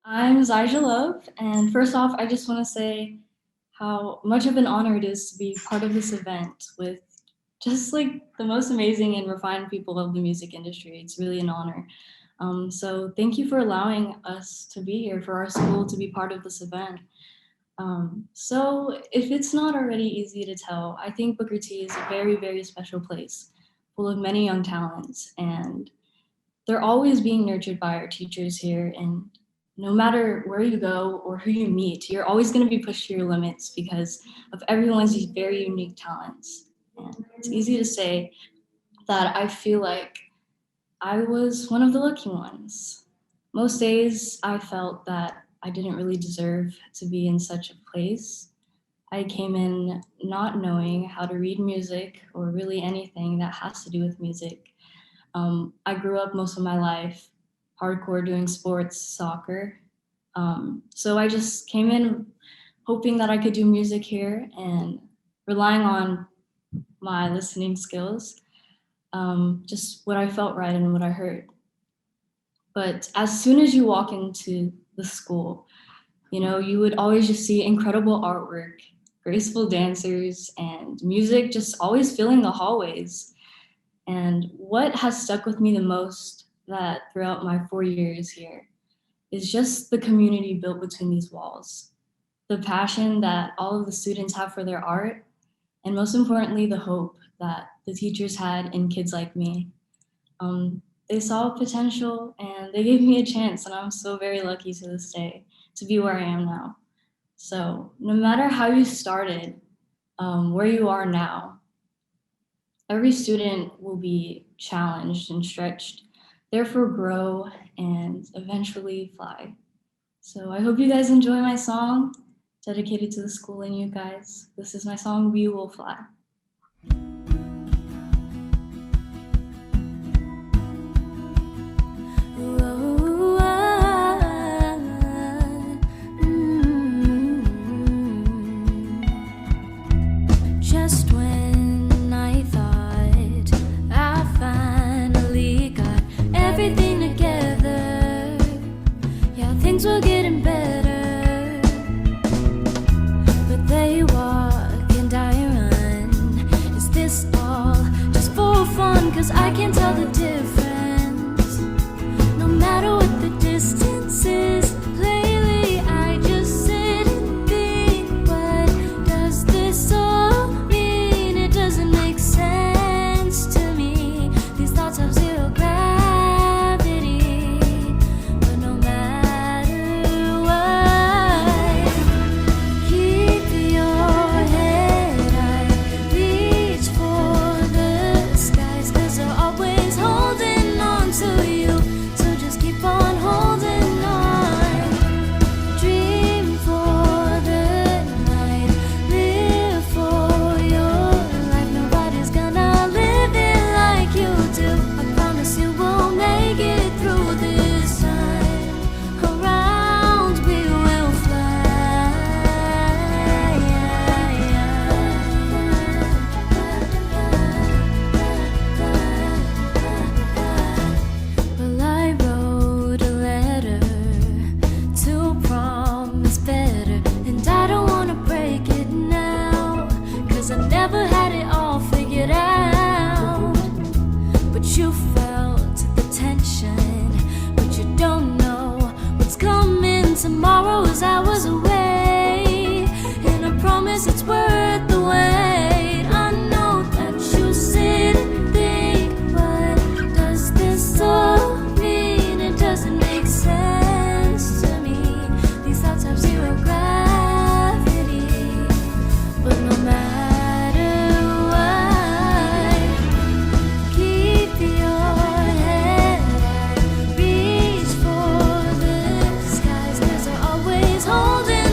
I'm Zyja Love, and first off, I just want to say how much of an honor it is to be part of this event with just like the most amazing and refined people of the music industry. It's really an honor. So thank you for allowing us to be here for our school to be part of this event. So if it's not already easy to tell, I think Booker T is a very, very special place full of many young talents, and they're always being nurtured by our teachers here. And no matter where you go or who you meet, you're always going to be pushed to your limits because of everyone's very unique talents. And it's easy to say that I feel like I was one of the lucky ones. Most days I felt that I didn't really deserve to be in such a place. I came in not knowing how to read music or really anything that has to do with music. I grew up most of my life hardcore doing sports, soccer. So I just came in hoping that I could do music here and relying on my listening skills, just what I felt right and what I heard. But as soon as you walk into the school, you would always just see incredible artwork, graceful dancers, and music just always filling the hallways. And what has stuck with me the most that throughout my 4 years here is just the community built between these walls, the passion that all of the students have for their art, and most importantly, the hope that the teachers had in kids like me. They saw potential and they gave me a chance, and I'm so very lucky to this day to be where I am now. So no matter how you started, where you are now, every student will be challenged and stretched, therefore grow and eventually fly. So I hope you guys enjoy my song dedicated to the school and you guys. This is my song, We Will Fly. Just when I thought I finally got everything together, yeah, things were getting better. But they walk and I run. Is this all just for fun? 'Cause I can't tell the difference. No matter what the distance is, lately I just sit and think, what does this all mean? It doesn't make sense to me. These thoughts have zero gravity. But no matter what, keep your head high, reach for the skies, 'cause they're always holding on to you. So just keep on holding on. Dream for the night, live for your life. Nobody's gonna live it like you do. I promise you will make it through this time. Around we will fly. Well, I wrote a letter to promise better, and I don't wanna break it now, 'cause I never had it all figured out. But you felt the tension, but you don't know what's coming tomorrow is hours away. And I promise it's worth the wait. I know that you sit and think, what does this all mean? It doesn't make sense to me. These thoughts have zero gravity. But no matter what, keep your head high, reach for the skies, 'cause they're always holding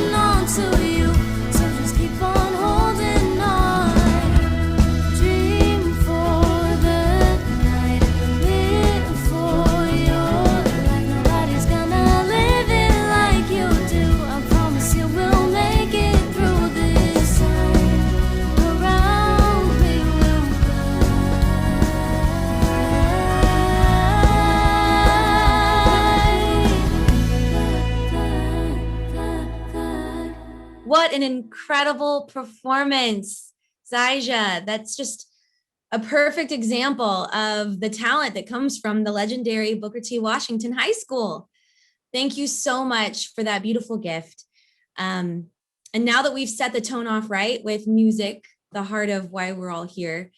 What an incredible performance, XYZSA. That's just a perfect example of the talent that comes from the legendary Booker T. Washington High School. Thank you so much for that beautiful gift. And now that we've set the tone off right with music, the heart of why we're all here,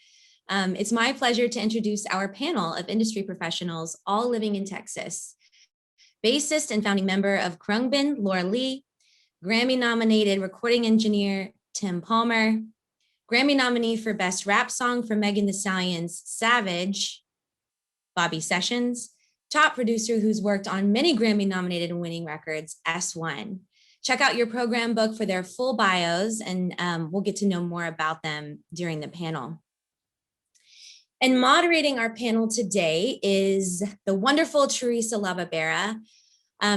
it's my pleasure to introduce our panel of industry professionals, all living in Texas. Bassist and founding member of Khruangbin, Laura Lee, Grammy-nominated recording engineer, Tim Palmer, Grammy nominee for Best Rap Song for Megan Thee Stallion's Savage, Bobby Sessions, top producer who's worked on many Grammy-nominated and winning records, S1. Check out your program book for their full bios, and we'll get to know more about them during the panel. And moderating our panel today is the wonderful Teresa Lavabrea.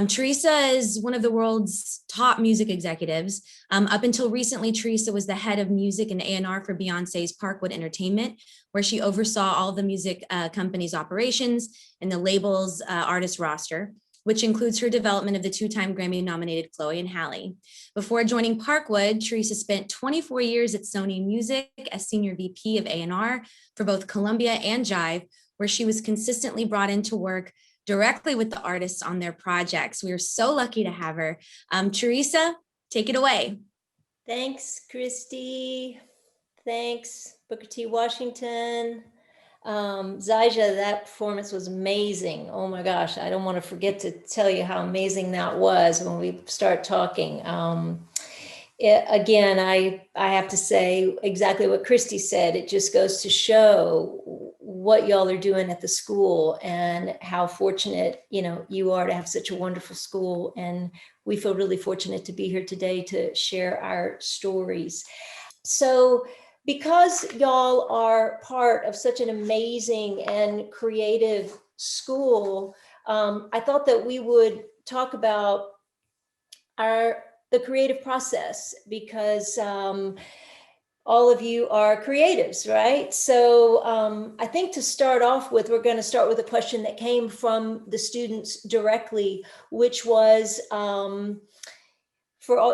Teresa is one of the world's top music executives. Up until recently, Teresa was the head of music and A&R for Beyonce's Parkwood Entertainment, where she oversaw all the music company's operations and the label's artist roster, which includes her development of the two-time Grammy-nominated Chloe and Halle. Before joining Parkwood, Teresa spent 24 years at Sony Music as Senior VP of A&R for both Columbia and Jive, where she was consistently brought in to work directly with the artists on their projects. We are so lucky to have her. Teresa, take it away. Thanks, Christy. Thanks, Booker T. Washington. XYZSA, that performance was amazing. Oh my gosh, I don't want to forget to tell you how amazing that was when we start talking. Again, I have to say exactly what Christy said. It just goes to show what y'all are doing at the school and how fortunate, you are to have such a wonderful school. And we feel really fortunate to be here today to share our stories. So because y'all are part of such an amazing and creative school, I thought that we would talk about the creative process, because all of you are creatives, right? So I think to start off with, we're going to start with a question that came from the students directly, which was,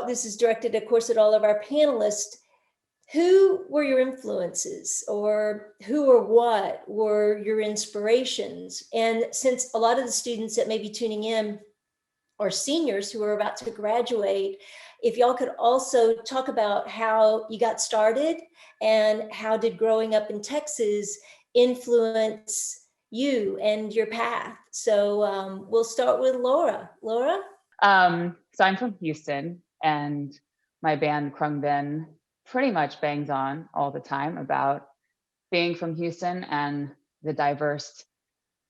this is directed, of course, at all of our panelists. Who were your influences, or who or what were your inspirations? And since a lot of the students that may be tuning in are seniors who are about to graduate, if y'all could also talk about how you got started and how did growing up in Texas influence you and your path. So we'll start with Laura. Laura? So I'm from Houston, and my band Khruangbin pretty much bangs on all the time about being from Houston and the diverse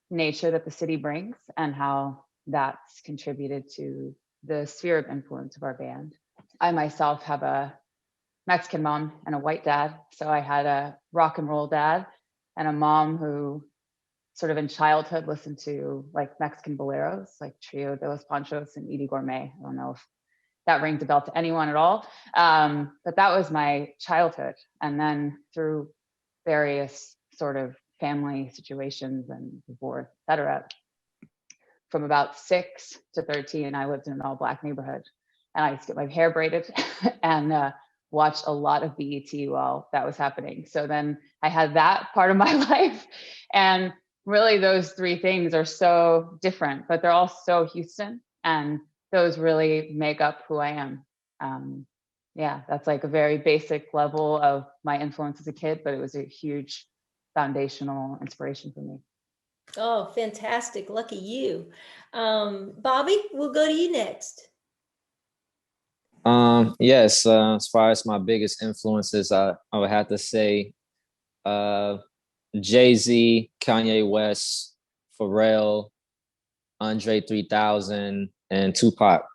nature that the city brings, and how that's contributed to the sphere of influence of our band. I myself have a Mexican mom and a white dad. So I had a rock and roll dad and a mom who sort of in childhood listened to like Mexican boleros, like Trio de los Panchos and Edie Gourmet. I don't know if that rings a bell to anyone at all. But that was my childhood. And then through various sort of family situations and divorce, et cetera, from about 6 to 13, I lived in an all Black neighborhood, and I used to get my hair braided and watched a lot of BET while that was happening. So then I had that part of my life. And really those three things are so different, but they're all so Houston, and those really make up who I am. Yeah, that's like a very basic level of my influence as a kid, but it was a huge foundational inspiration for me. Oh, fantastic. Lucky you. Bobby, we'll go to you next. Yes, as far as my biggest influences, I would have to say Jay-Z, Kanye West, Pharrell, Andre 3000, and Tupac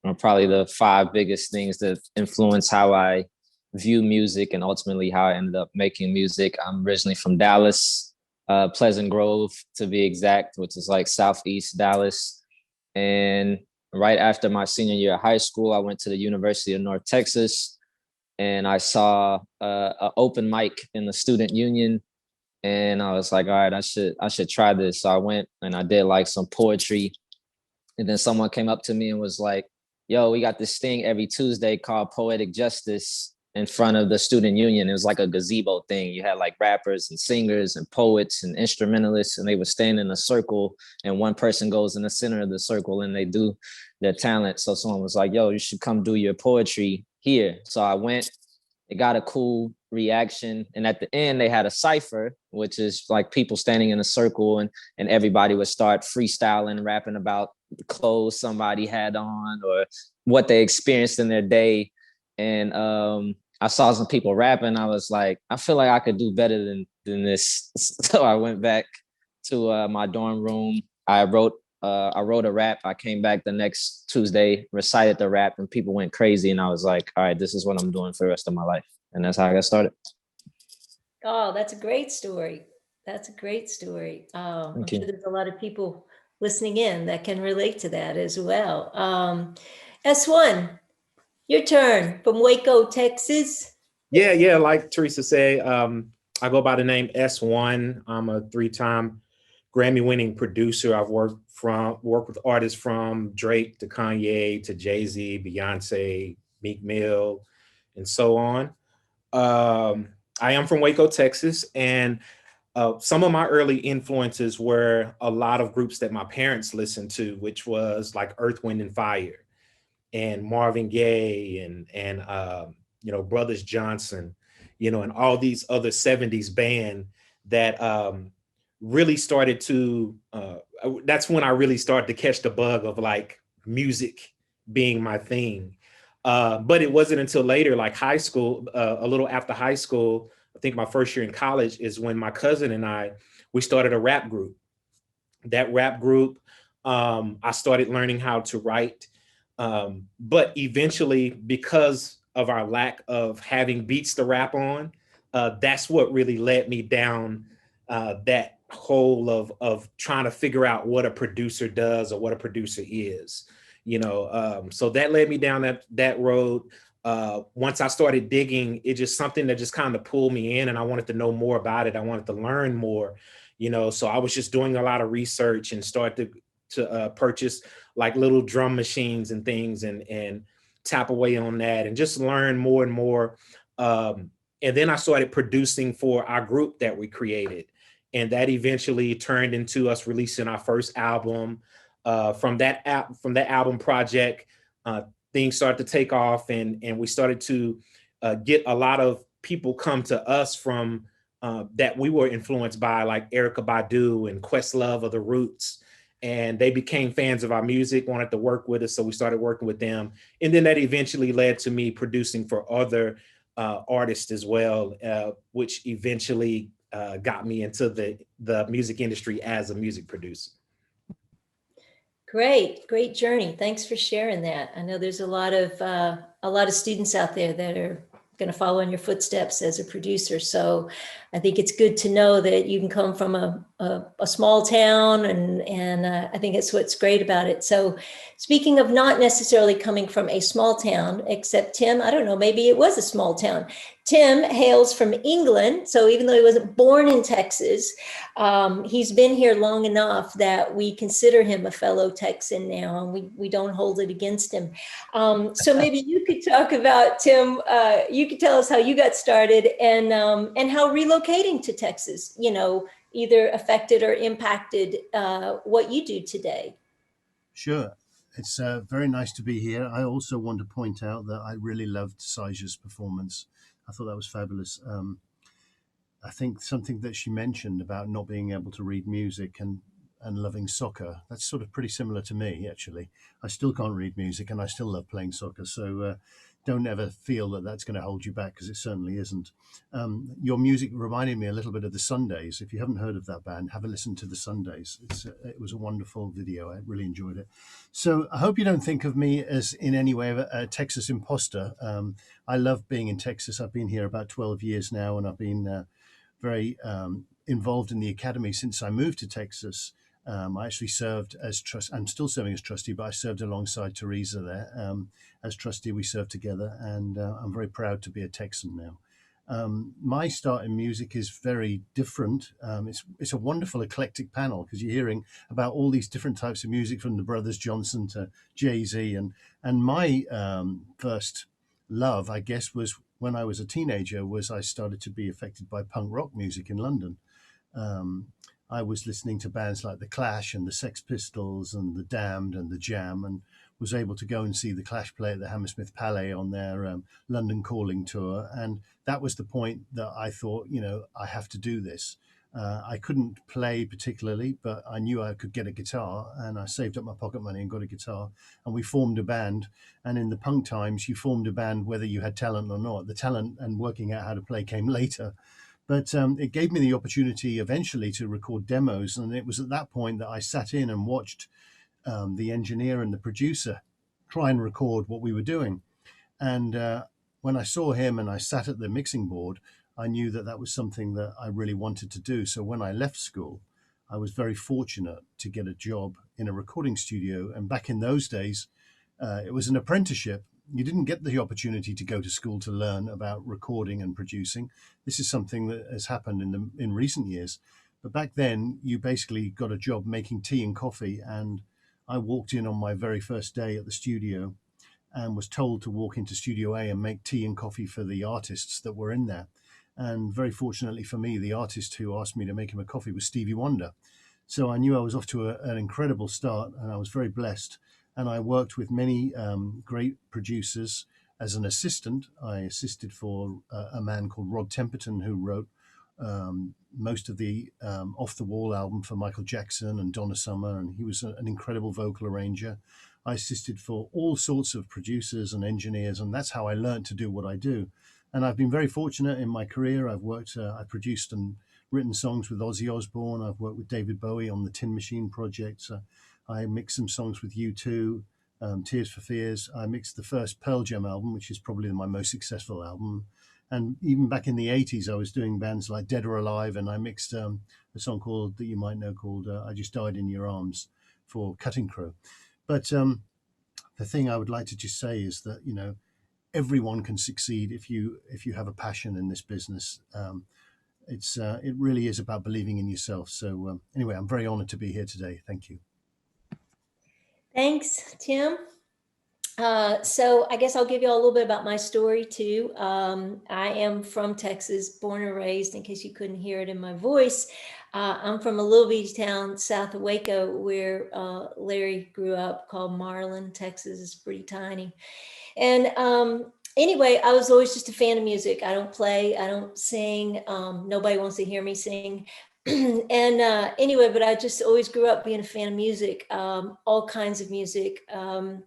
are probably the 5 biggest things that influence how I view music and ultimately how I ended up making music. I'm originally from Dallas, Pleasant Grove to be exact, which is like Southeast Dallas. And right after my senior year of high school, I went to the University of North Texas, and I saw an open mic in the student union. And I was like, all right, I should try this. So I went and I did like some poetry. And then someone came up to me and was like, yo, we got this thing every Tuesday called Poetic Justice in front of the student union. It was like a gazebo thing. You had like rappers and singers and poets and instrumentalists, and they would stand in a circle, and one person goes in the center of the circle and they do their talent. So someone was like, yo, you should come do your poetry here. So I went. It got a cool reaction. And at the end, they had a cipher, which is like people standing in a circle, and everybody would start freestyling, rapping about the clothes somebody had on or what they experienced in their day. And I saw some people rapping. I was like, I feel like I could do better than this. So I went back to my dorm room. I wrote a rap. I came back the next Tuesday, recited the rap, and people went crazy. And I was like, all right, this is what I'm doing for the rest of my life. And that's how I got started. Oh, that's a great story. That's a great story. I'm sure there's a lot of people listening in that can relate to that as well. S1, your turn from Waco, Texas. Yeah. Like Teresa said, I go by the name S1. I'm a 3-time Grammy-winning producer. I've worked with artists from Drake to Kanye to Jay-Z, Beyonce, Meek Mill, and so on. I am from Waco, Texas, and some of my early influences were a lot of groups that my parents listened to, which was like Earth, Wind, and Fire, and Marvin Gaye, and Brothers Johnson, and all these other 70s band that really started to, that's when I really started to catch the bug of like music being my thing. But it wasn't until later, like high school, a little after high school, I think my first year in college is when my cousin and we started a rap group. That rap group, I started learning how to write. But eventually, because of our lack of having beats to rap on, that's what really led me down that hole of trying to figure out what a producer does or what a producer is. So that led me down that road. Once I started digging, it just something that just kind of pulled me in, and I wanted to know more about it. I wanted to learn more, so I was just doing a lot of research and started to purchase like little drum machines and things and tap away on that and just learn more and more. And then I started producing for our group that we created. And that eventually turned into us releasing our first album. From that album project, things started to take off, and we started to get a lot of people come to us from that we were influenced by, like Erykah Badu and Questlove of the Roots, and they became fans of our music, wanted to work with us, so we started working with them, and then that eventually led to me producing for other artists as well, which eventually got me into the music industry as a music producer. Great journey. Thanks for sharing that. I know there's a lot of students out there that are going to follow in your footsteps as a producer. So I think it's good to know that you can come from a small town, and I think it's what's great about it. So speaking of not necessarily coming from a small town, except Tim, I don't know, maybe it was a small town. Tim hails from England. So even though he wasn't born in Texas, he's been here long enough that we consider him a fellow Texan now, and we don't hold it against him. So maybe you could talk about, Tim, you could tell us how you got started and how relocating to Texas, either affected or impacted what you do today. Sure. It's very nice to be here. I also want to point out that I really loved Saja's performance. I thought that was fabulous. I think something that she mentioned about not being able to read music and loving soccer, that's sort of pretty similar to me, actually. I still can't read music and I still love playing soccer. So don't ever feel that that's going to hold you back, because it certainly isn't. Your music reminded me a little bit of the Sundays. If you haven't heard of that band, have a listen to the Sundays. It was a wonderful video. I really enjoyed it. So I hope you don't think of me as in any way a Texas imposter. I love being in Texas. I've been here about 12 years now, and I've been very involved in the academy since I moved to Texas. I actually served as I'm still serving as trustee, but I served alongside Teresa there. As trustee, we served together, and I'm very proud to be a Texan now. My start in music is very different. It's a wonderful eclectic panel because you're hearing about all these different types of music from the Brothers Johnson to Jay-Z, and my first love, I guess, was when I was a teenager. Was I started to be affected by punk rock music in London. Um, I was listening to bands like The Clash and the Sex Pistols and the Damned and the Jam, and was able to go and see the Clash play at the Hammersmith Palais on their London Calling tour. And that was the point that I thought, I have to do this. I couldn't play particularly, but I knew I could get a guitar, and I saved up my pocket money and got a guitar, and we formed a band. And in the punk times, you formed a band whether you had talent or not. The talent and working out how to play came later. But it gave me the opportunity eventually to record demos. And it was at that point that I sat in and watched the engineer and the producer try and record what we were doing. And when I saw him and I sat at the mixing board, I knew that that was something that I really wanted to do. So when I left school, I was very fortunate to get a job in a recording studio. And back in those days, it was an apprenticeship. You didn't get the opportunity to go to school to learn about recording and producing. This is something that has happened in recent years. But back then, you basically got a job making tea and coffee. And I walked in on my very first day at the studio and was told to walk into Studio A and make tea and coffee for the artists that were in there. And very fortunately for me, the artist who asked me to make him a coffee was Stevie Wonder. So I knew I was off to an incredible start, and I was very blessed. And I worked with many great producers as an assistant. I assisted for a man called Rod Temperton, who wrote most of the Off the Wall album for Michael Jackson and Donna Summer, and he was an incredible vocal arranger. I assisted for all sorts of producers and engineers, and that's how I learned to do what I do. And I've been very fortunate in my career. I produced and written songs with Ozzy Osbourne. I've worked with David Bowie on the Tin Machine project. I mixed some songs with U2, Tears for Fears. I mixed the first Pearl Jam album, which is probably my most successful album. And even back in the 80s, I was doing bands like Dead or Alive, and I mixed a song that you might know called I Just Died in Your Arms for Cutting Crew. But the thing I would like to just say is that, everyone can succeed if you have a passion in this business. It really is about believing in yourself. So anyway, I'm very honored to be here today. Thank you. Thanks, Tim. So I guess I'll give you all a little bit about my story too. I am from Texas, born and raised, in case you couldn't hear it in my voice. I'm from a little bitty town south of Waco where Larry grew up, called Marlin, Texas. It's pretty tiny. And anyway, I was always just a fan of music. I don't play, I don't sing. Nobody wants to hear me sing. And anyway, but I just always grew up being a fan of music, all kinds of music. Growing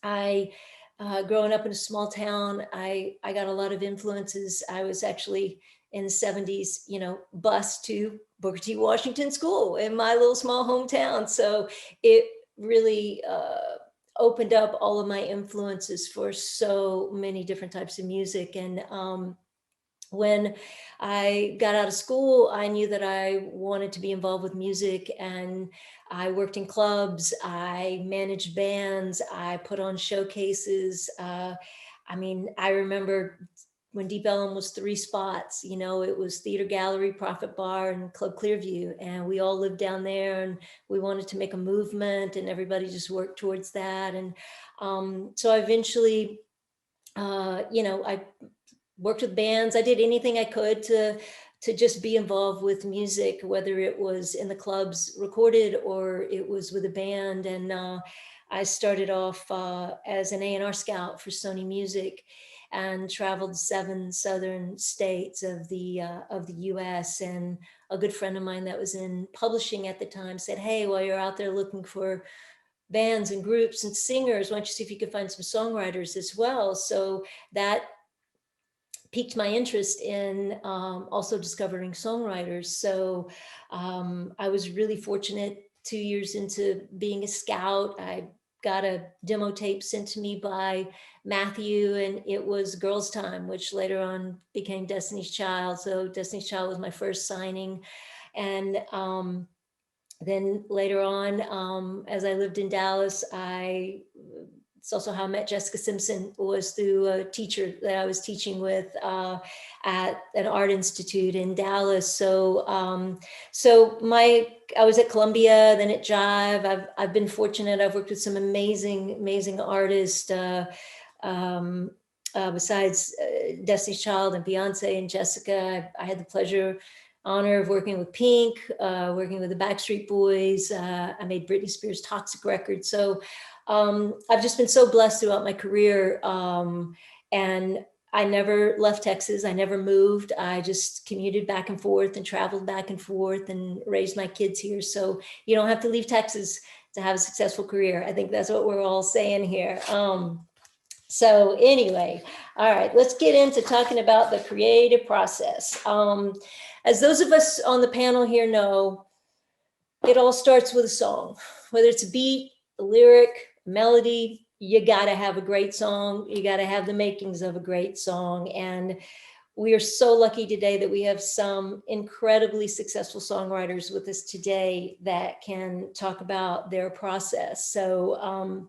up in a small town, I got a lot of influences. I was actually in the 70s, bused to Booker T. Washington School in my little small hometown. So it really opened up all of my influences for so many different types of music. And when I got out of school, I knew that I wanted to be involved with music, and I worked in clubs, I managed bands, I put on showcases. I remember when Deep Ellum was 3 spots, it was Theater Gallery, Prophet Bar, and Club Clearview. And we all lived down there, and we wanted to make a movement, and everybody just worked towards that. And so I eventually, I worked with bands. I did anything I could to just be involved with music, whether it was in the clubs recorded or it was with a band. And I started off as an A&R scout for Sony Music, and traveled 7 southern states of the US. And a good friend of mine that was in publishing at the time said, "Hey, while you're out there looking for bands and groups and singers, why don't you see if you can find some songwriters as well?" So that piqued my interest in also discovering songwriters. So I was really fortunate. 2 years into being a scout, I got a demo tape sent to me by Matthew, and it was Girls Time, which later on became Destiny's Child. So Destiny's Child was my first signing. And then later on, as I lived in Dallas, I It's also how I met Jessica Simpson, was through a teacher that I was teaching with at an art institute in Dallas. So I was at Columbia, then at Jive. I've been fortunate. I've worked with some amazing artists. Besides Destiny's Child and Beyonce and Jessica, I had the honor of working with Pink, working with the Backstreet Boys. I made Britney Spears' Toxic record. So I've just been so blessed throughout my career. And I never left Texas. I never moved. I just commuted back and forth and traveled back and forth and raised my kids here. So you don't have to leave Texas to have a successful career. I think that's what we're all saying here. So anyway, all right, let's get into talking about the creative process. As those of us on the panel here know, it all starts with a song. Whether it's a beat, a lyric, a melody, you gotta have a great song. You gotta have the makings of a great song. And we are so lucky today that we have some incredibly successful songwriters with us today that can talk about their process. So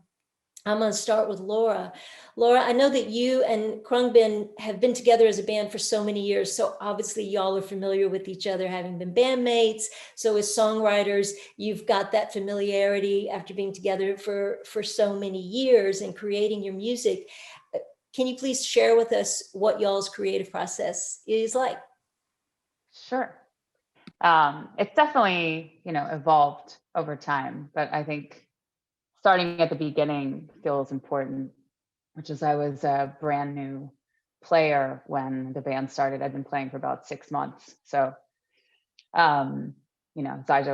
I'm going to start with Laura. Laura, I know that you and Khruangbin have been together as a band for so many years. So obviously y'all are familiar with each other, having been bandmates. So as songwriters, you've got that familiarity after being together for so many years and creating your music. Can you please share with us what y'all's creative process is like? Sure. It's definitely, evolved over time, but I think starting at the beginning feels important, which is I was a brand new player when the band started. I'd been playing for about 6 months. So, Zyja,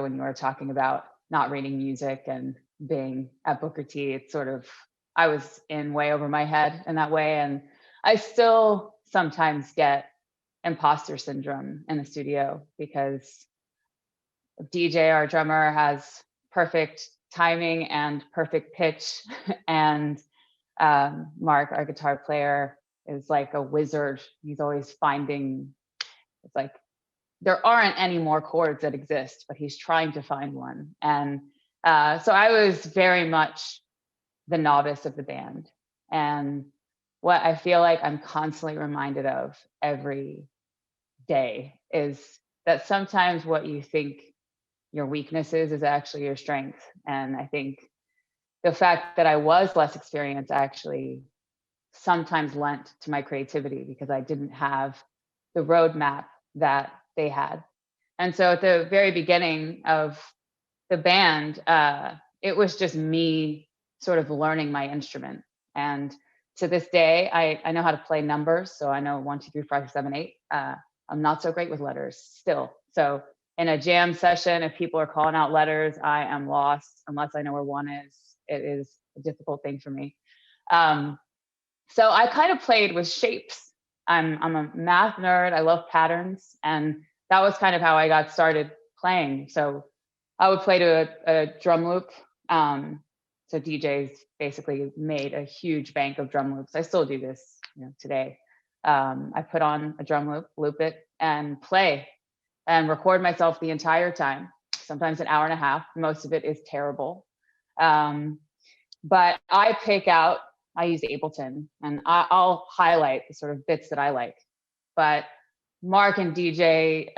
when you were talking about not reading music and being at Booker T, it's sort of, I was in way over my head in that way. And I still sometimes get imposter syndrome in the studio because DJ, our drummer, has perfect timing and perfect pitch. And Mark, our guitar player, is like a wizard. He's always finding, it's like, there aren't any more chords that exist, but he's trying to find one. And so I was very much the novice of the band. And what I feel like I'm constantly reminded of every day is that sometimes what you think your weakness is actually your strength. And I think the fact that I was less experienced actually sometimes lent to my creativity because I didn't have the roadmap that they had. And so at the very beginning of the band, it was just me sort of learning my instrument. And to this day, I know how to play numbers. So I know 1, 2, 3, 4, 5, 6, 7, 8. I'm not so great with letters still. So in a jam session, if people are calling out letters, I am lost unless I know where one is. It is a difficult thing for me. So I kind of played with shapes. I'm a math nerd. I love patterns. And that was kind of how I got started playing. So I would play to a drum loop. So DJs basically made a huge bank of drum loops. I still do this today. I put on a drum loop it, and play and record myself the entire time, sometimes an hour and a half. Most of it is terrible. But I use Ableton, and I'll highlight the sort of bits that I like. But Mark and DJ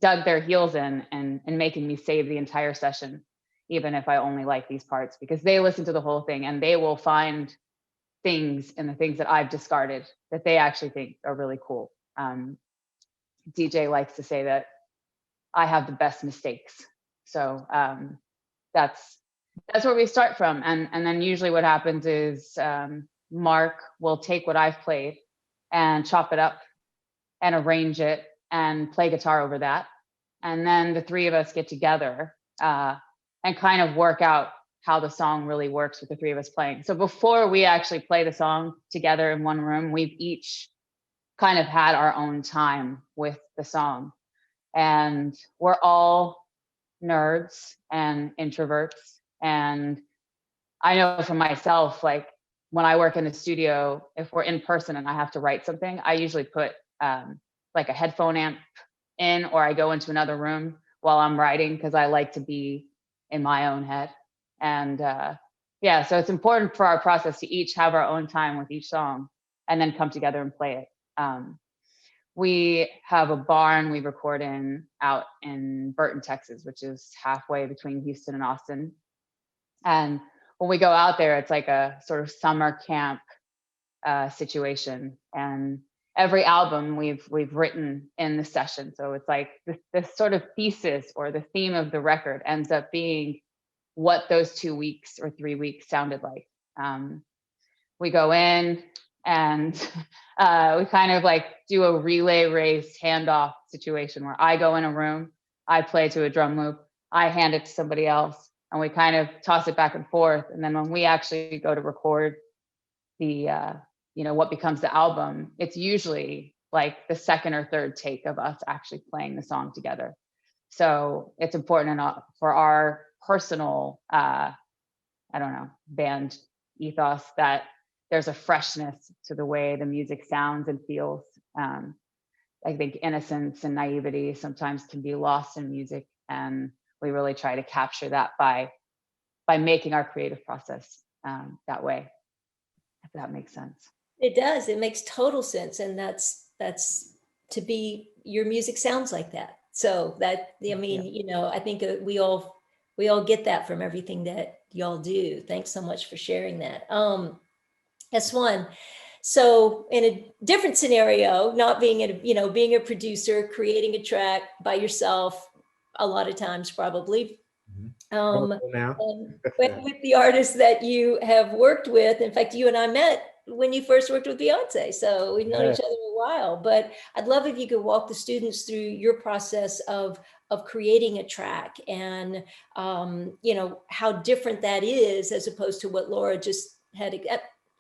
dug their heels in and making me save the entire session, even if I only like these parts, because they listen to the whole thing and they will find things in the things that I've discarded that they actually think are really cool. DJ likes to say that I have the best mistakes. So that's where we start from. And then usually what happens is Mark will take what I've played and chop it up and arrange it and play guitar over that. And then the three of us get together and kind of work out how the song really works with the three of us playing. So before we actually play the song together in one room, we've each kind of had our own time with the song. And we're all nerds and introverts. And I know for myself, like when I work in the studio, if we're in person and I have to write something, I usually put like a headphone amp in, or I go into another room while I'm writing because I like to be in my own head. And Yeah, so it's important for our process to each have our own time with each song and then come together and play it. We have a barn we record in out in Burton, Texas, which is halfway between Houston and Austin. And when we go out there, it's like a sort of summer camp situation. And every album we've written in the session. So it's like this sort of thesis or the theme of the record ends up being what those 2 weeks or 3 weeks sounded like. We go in and we kind of like do a relay race handoff situation where I go in a room, I play to a drum loop, I hand it to somebody else, and we kind of toss it back and forth. And then when we actually go to record the, what becomes the album, it's usually like the second or third take of us actually playing the song together. So it's important enough for our personal, band ethos that there's a freshness to the way the music sounds and feels. I think innocence and naivety sometimes can be lost in music, and we really try to capture that by making our creative process that way, if that makes sense. It does. It makes total sense. And that's to be, your music sounds like that. So that, I mean, I think we all get that from everything that y'all do. Thanks so much for sharing that. S1. So in a different scenario, not being being a producer, creating a track by yourself, a lot of times probably. Now. With the artists that you have worked with. In fact, you and I met when you first worked with Beyonce. So we've known each other a while, but I'd love if you could walk the students through your process of creating a track and, how different that is as opposed to what Laura just had.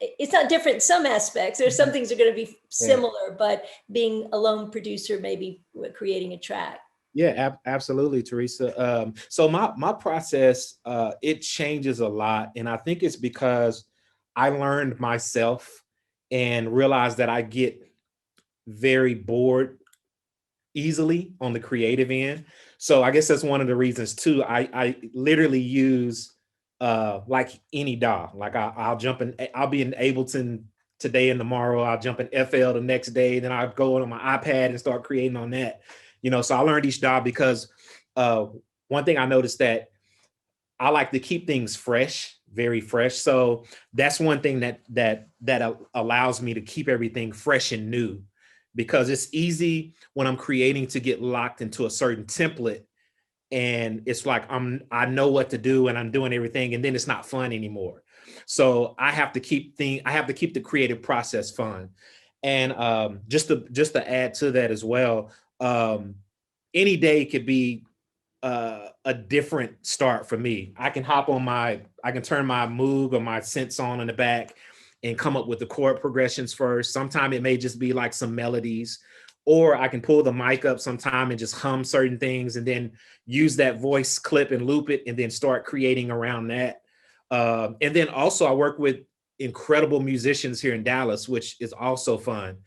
It's not different in some aspects. There's some things are going to be similar, but being a lone producer, maybe creating a track. Yeah, absolutely, Teresa. So my process, it changes a lot. And I think it's because I learned myself and realized that I get very bored easily on the creative end. So I guess that's one of the reasons too. I literally use like any DAW. Like I'll jump in, I'll be in Ableton today and tomorrow. I'll jump in FL the next day. Then I'll go on my iPad and start creating on that. So I learned each DAW because one thing I noticed that I like to keep things fresh, very fresh. So that's one thing that allows me to keep everything fresh and new, because it's easy when I'm creating to get locked into a certain template. And it's like I know what to do and I'm doing everything, and then it's not fun anymore. So I have to keep the creative process fun. And just to add to that as well, any day could be a different start for me. I can turn my Moog or my synths on in the back and come up with the chord progressions first. Sometimes it may just be like some melodies, or I can pull the mic up sometime and just hum certain things and then use that voice clip and loop it and then start creating around that. And then also I work with incredible musicians here in Dallas, which is also fun.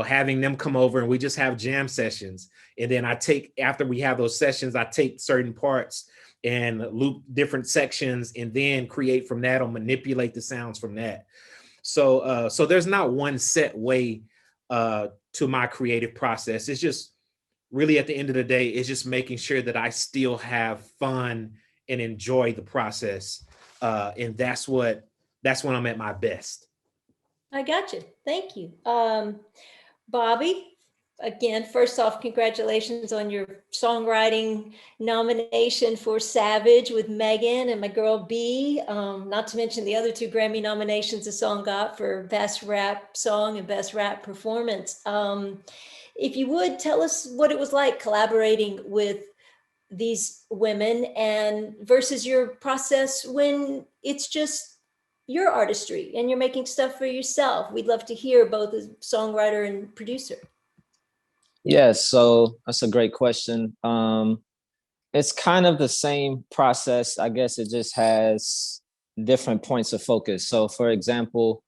Having them come over and we just have jam sessions. And then after we have those sessions, I take certain parts and loop different sections and then create from that or manipulate the sounds from that. So there's not one set way to my creative process. It's just really at the end of the day, it's just making sure that I still have fun and enjoy the process. And that's when I'm at my best. I got you. Thank you. Bobby, again, first off, congratulations on your songwriting nomination for Savage with Megan and my girl B. Not to mention the other 2 Grammy nominations the song got for Best Rap Song and Best Rap Performance. If you would, tell us what it was like collaborating with these women and versus your process when it's just your artistry and you're making stuff for yourself. We'd love to hear both as songwriter and producer. Yes, so that's a great question. It's kind of the same process. I guess it just has different points of focus. So for example,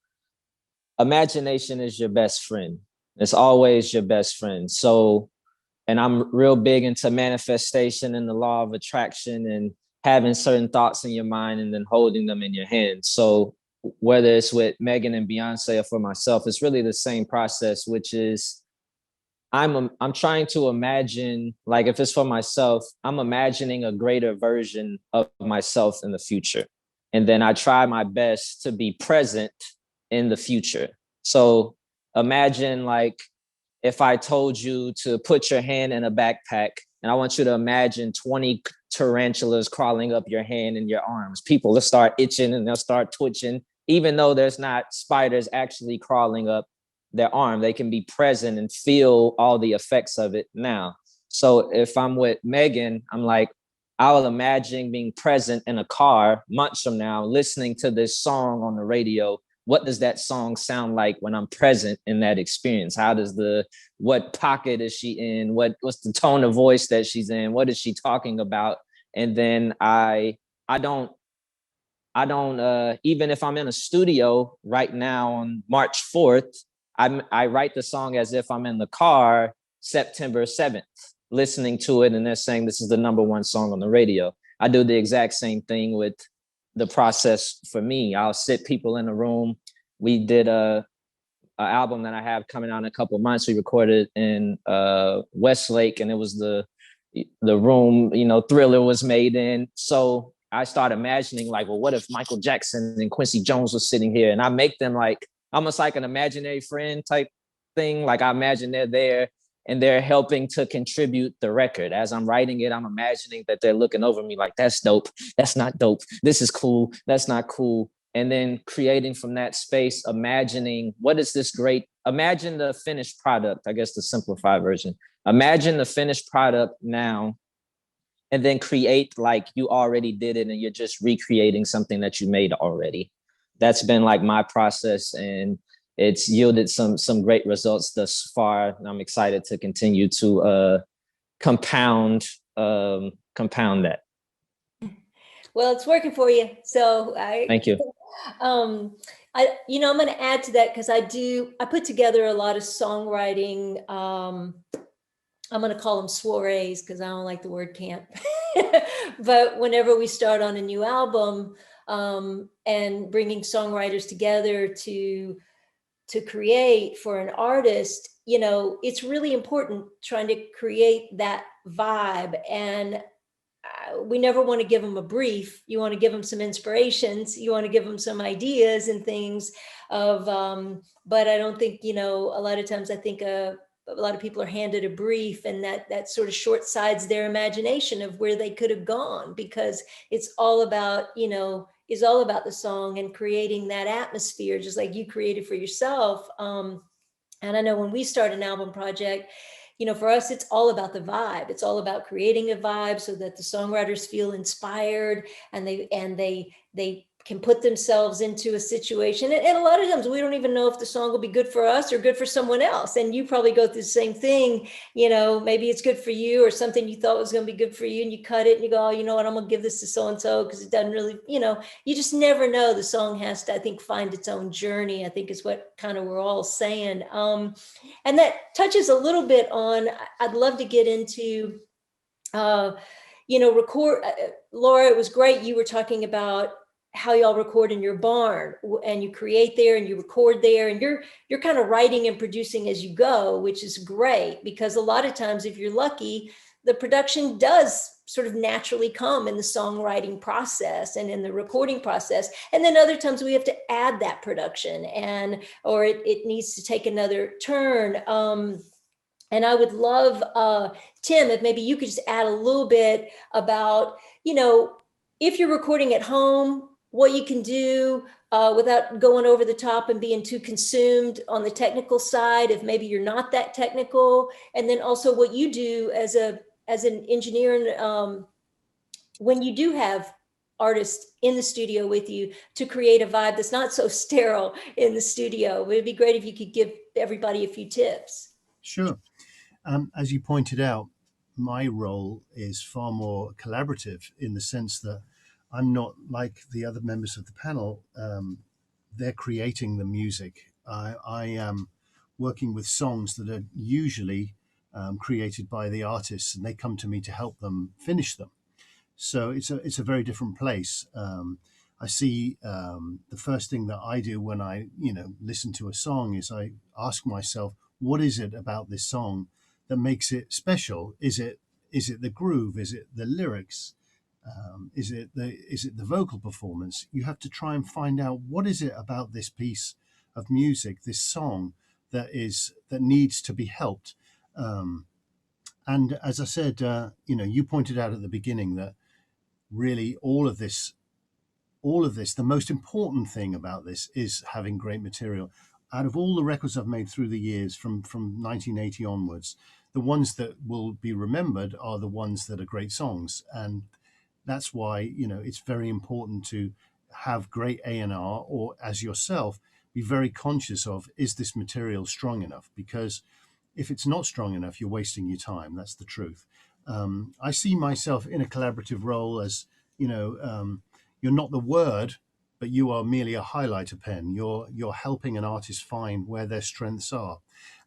imagination is your best friend. It's always your best friend. So, and I'm real big into manifestation and the law of attraction. And having certain thoughts in your mind and then holding them in your hand. So whether it's with Megan and Beyonce or for myself, it's really the same process, which is I'm trying to imagine, like if it's for myself, I'm imagining a greater version of myself in the future. And then I try my best to be present in the future. So imagine like if I told you to put your hand in a backpack and I want you to imagine 20 tarantulas crawling up your hand and your arms, people will start itching and they'll start twitching, even though there's not spiders actually crawling up their arm. They can be present and feel all the effects of it now. So if I'm with Megan, I'm like, I'll imagine being present in a car months from now, listening to this song on the radio. What does that song sound like when I'm present in that experience? What pocket is she in? What's the tone of voice that she's in? What is she talking about? And then I don't, even if I'm in a studio right now on March 4th, I write the song as if I'm in the car September 7th, listening to it, and they're saying this is the #1 song on the radio. I do the exact same thing with the process for me. I'll sit people in a room. We did a album that I have coming out in a couple of months. We recorded in Westlake, and it was the room, Thriller was made in. So I started imagining like, well, what if Michael Jackson and Quincy Jones was sitting here? And I make them like almost like an imaginary friend type thing. Like I imagine they're there and they're helping to contribute the record. As I'm writing it, I'm imagining that they're looking over me like, that's dope. That's not dope. This is cool. That's not cool. And then creating from that space, imagining imagine the finished product, I guess the simplified version. Imagine the finished product now, and then create like you already did it and you're just recreating something that you made already. That's been like my process, and it's yielded some great results thus far. And I'm excited to continue to compound that. Well, it's working for you. So Thank you. I'm going to add to that because I put together a lot of songwriting. I'm going to call them soirees because I don't like the word camp. But whenever we start on a new album and bringing songwriters together to create for an artist, it's really important trying to create that vibe. And we never want to give them a brief. You want to give them some inspirations. You want to give them some ideas and things but I don't think, a lot of times I think a lot of people are handed a brief, and that sort of short sides their imagination of where they could have gone, because it's all about, is all about the song and creating that atmosphere, just like you created for yourself. And I know when we start an album project, for us, it's all about the vibe. It's all about creating a vibe so that the songwriters feel inspired and they can put themselves into a situation. And a lot of times we don't even know if the song will be good for us or good for someone else. And you probably go through the same thing, maybe it's good for you or something you thought was going to be good for you, and you cut it and you go, oh, you know what, I'm going to give this to so-and-so because it doesn't really, you just never know. The song has to, I think, find its own journey, I think is what kind of we're all saying. And that touches a little bit on, I'd love to get into, record. Laura, it was great. You were talking about how y'all record in your barn, and you create there and you record there, and you're kind of writing and producing as you go, which is great, because a lot of times, if you're lucky, the production does sort of naturally come in the songwriting process and in the recording process. And then other times we have to add that production or it needs to take another turn. And I would love, Tim, if maybe you could just add a little bit about, if you're recording at home, what you can do without going over the top and being too consumed on the technical side, if maybe you're not that technical. And then also what you do as an engineer, when you do have artists in the studio with you to create a vibe that's not so sterile in the studio. It'd be great if you could give everybody a few tips. Sure. As you pointed out, my role is far more collaborative in the sense that I'm not like the other members of the panel. They're creating the music. I am working with songs that are usually created by the artists, and they come to me to help them finish them. So it's a very different place. I see the first thing that I do when I listen to a song is I ask myself, what is it about this song that makes it special? Is it the groove? Is it the lyrics? Is it the vocal performance? You have to try and find out what is it about this piece of music, this song, that needs to be helped. And as I said, you pointed out at the beginning that really all of this, the most important thing about this is having great material. Out of all the records I've made through the years, from 1980 onwards, the ones that will be remembered are the ones that are great songs, and that's why it's very important to have great A&R, or as yourself, be very conscious of, is this material strong enough? Because if it's not strong enough, you're wasting your time. That's the truth. I see myself in a collaborative role as, you're not the word, but you are merely a highlighter pen. You're helping an artist find where their strengths are.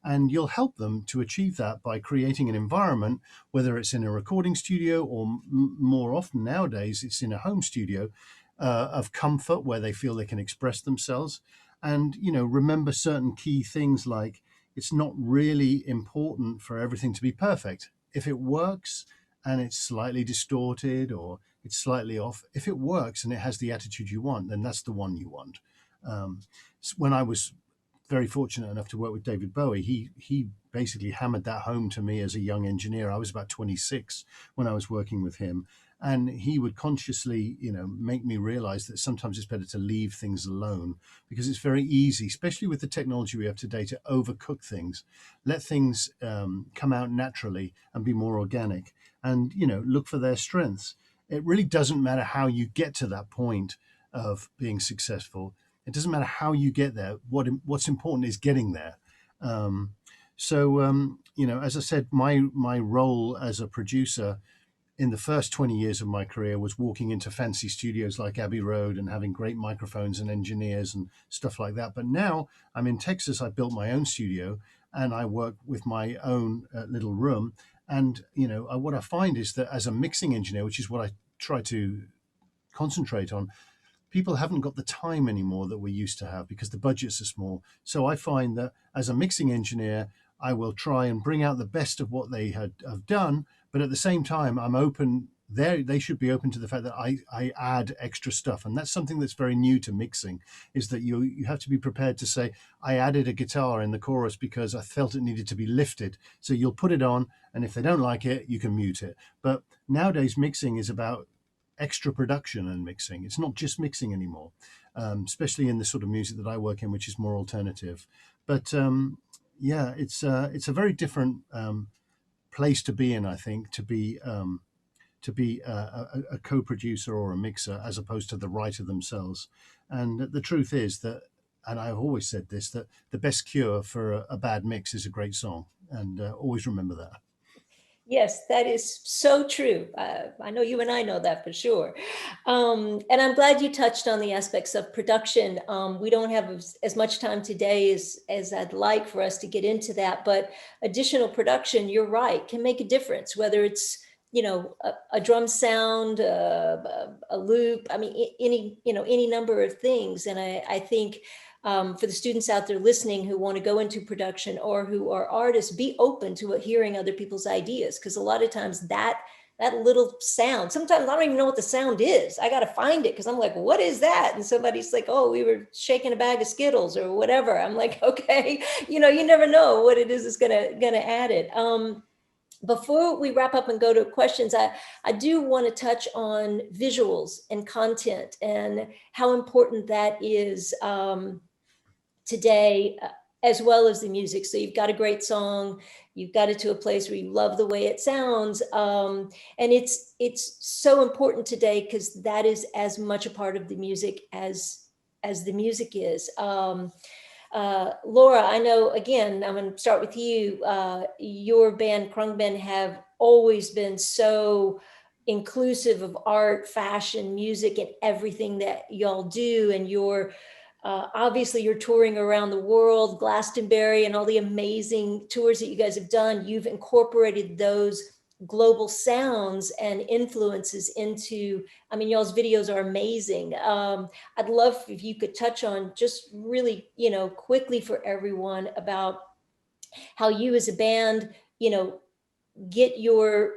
And you'll help them to achieve that by creating an environment, whether it's in a recording studio or more often nowadays, it's in a home studio, of comfort where they feel they can express themselves. And, remember certain key things like it's not really important for everything to be perfect. If it works and it's slightly distorted or it's slightly off, if it works and it has the attitude you want, then that's the one you want. When I was very fortunate enough to work with David Bowie, he basically hammered that home to me as a young engineer. I was about 26 when I was working with him, and he would consciously make me realize that sometimes it's better to leave things alone, because it's very easy, especially with the technology we have today, to overcook things. Let things come out naturally and be more organic, and look for their strengths. It really doesn't matter how you get to that point of being successful. It doesn't matter how you get there. What's important is getting there. As I said, my role as a producer in the first 20 years of my career was walking into fancy studios like Abbey Road and having great microphones and engineers and stuff like that. But now I'm in Texas. I built my own studio and I work with my own little room. And, what I find is that as a mixing engineer, which is what I try to concentrate on, people haven't got the time anymore that we used to have because the budgets are small. So I find that as a mixing engineer, I will try and bring out the best of what they have done. But at the same time, I'm open. They should be open to the fact that I add extra stuff. And that's something that's very new to mixing, is that you have to be prepared to say, I added a guitar in the chorus because I felt it needed to be lifted. So you'll put it on, and if they don't like it, you can mute it. But nowadays mixing is about extra production and mixing. It's not just mixing anymore, especially in the sort of music that I work in, which is more alternative. But it's a very different place to be in, I think, to be a co-producer or a mixer as opposed to the writer themselves. And the truth is that, and I've always said this, that the best cure for a bad mix is a great song. And always remember that. Yes, that is so true. I know you and I know that for sure. And I'm glad you touched on the aspects of production. We don't have as much time today as I'd like for us to get into that, but additional production, you're right, can make a difference, whether it's a drum sound, a loop, I mean, any number of things. And I think for the students out there listening who want to go into production or who are artists, be open to hearing other people's ideas. Because a lot of times that little sound, sometimes I don't even know what the sound is. I got to find it because I'm like, what is that? And somebody's like, oh, we were shaking a bag of Skittles or whatever. I'm like, okay, you never know what it is that's gonna add it. Before we wrap up and go to questions, I do want to touch on visuals and content and how important that is today, as well as the music. So you've got a great song, you've got it to a place where you love the way it sounds. And it's so important today because that is as much a part of the music as the music is. Laura, I know, again, I'm going to start with you. Your band, Khruangbin, have always been so inclusive of art, fashion, music, and everything that y'all do. And obviously you're touring around the world, Glastonbury, and all the amazing tours that you guys have done. You've incorporated those global sounds and influences into, I mean, y'all's videos are amazing. I'd love if you could touch on just really, quickly for everyone about how you as a band, get your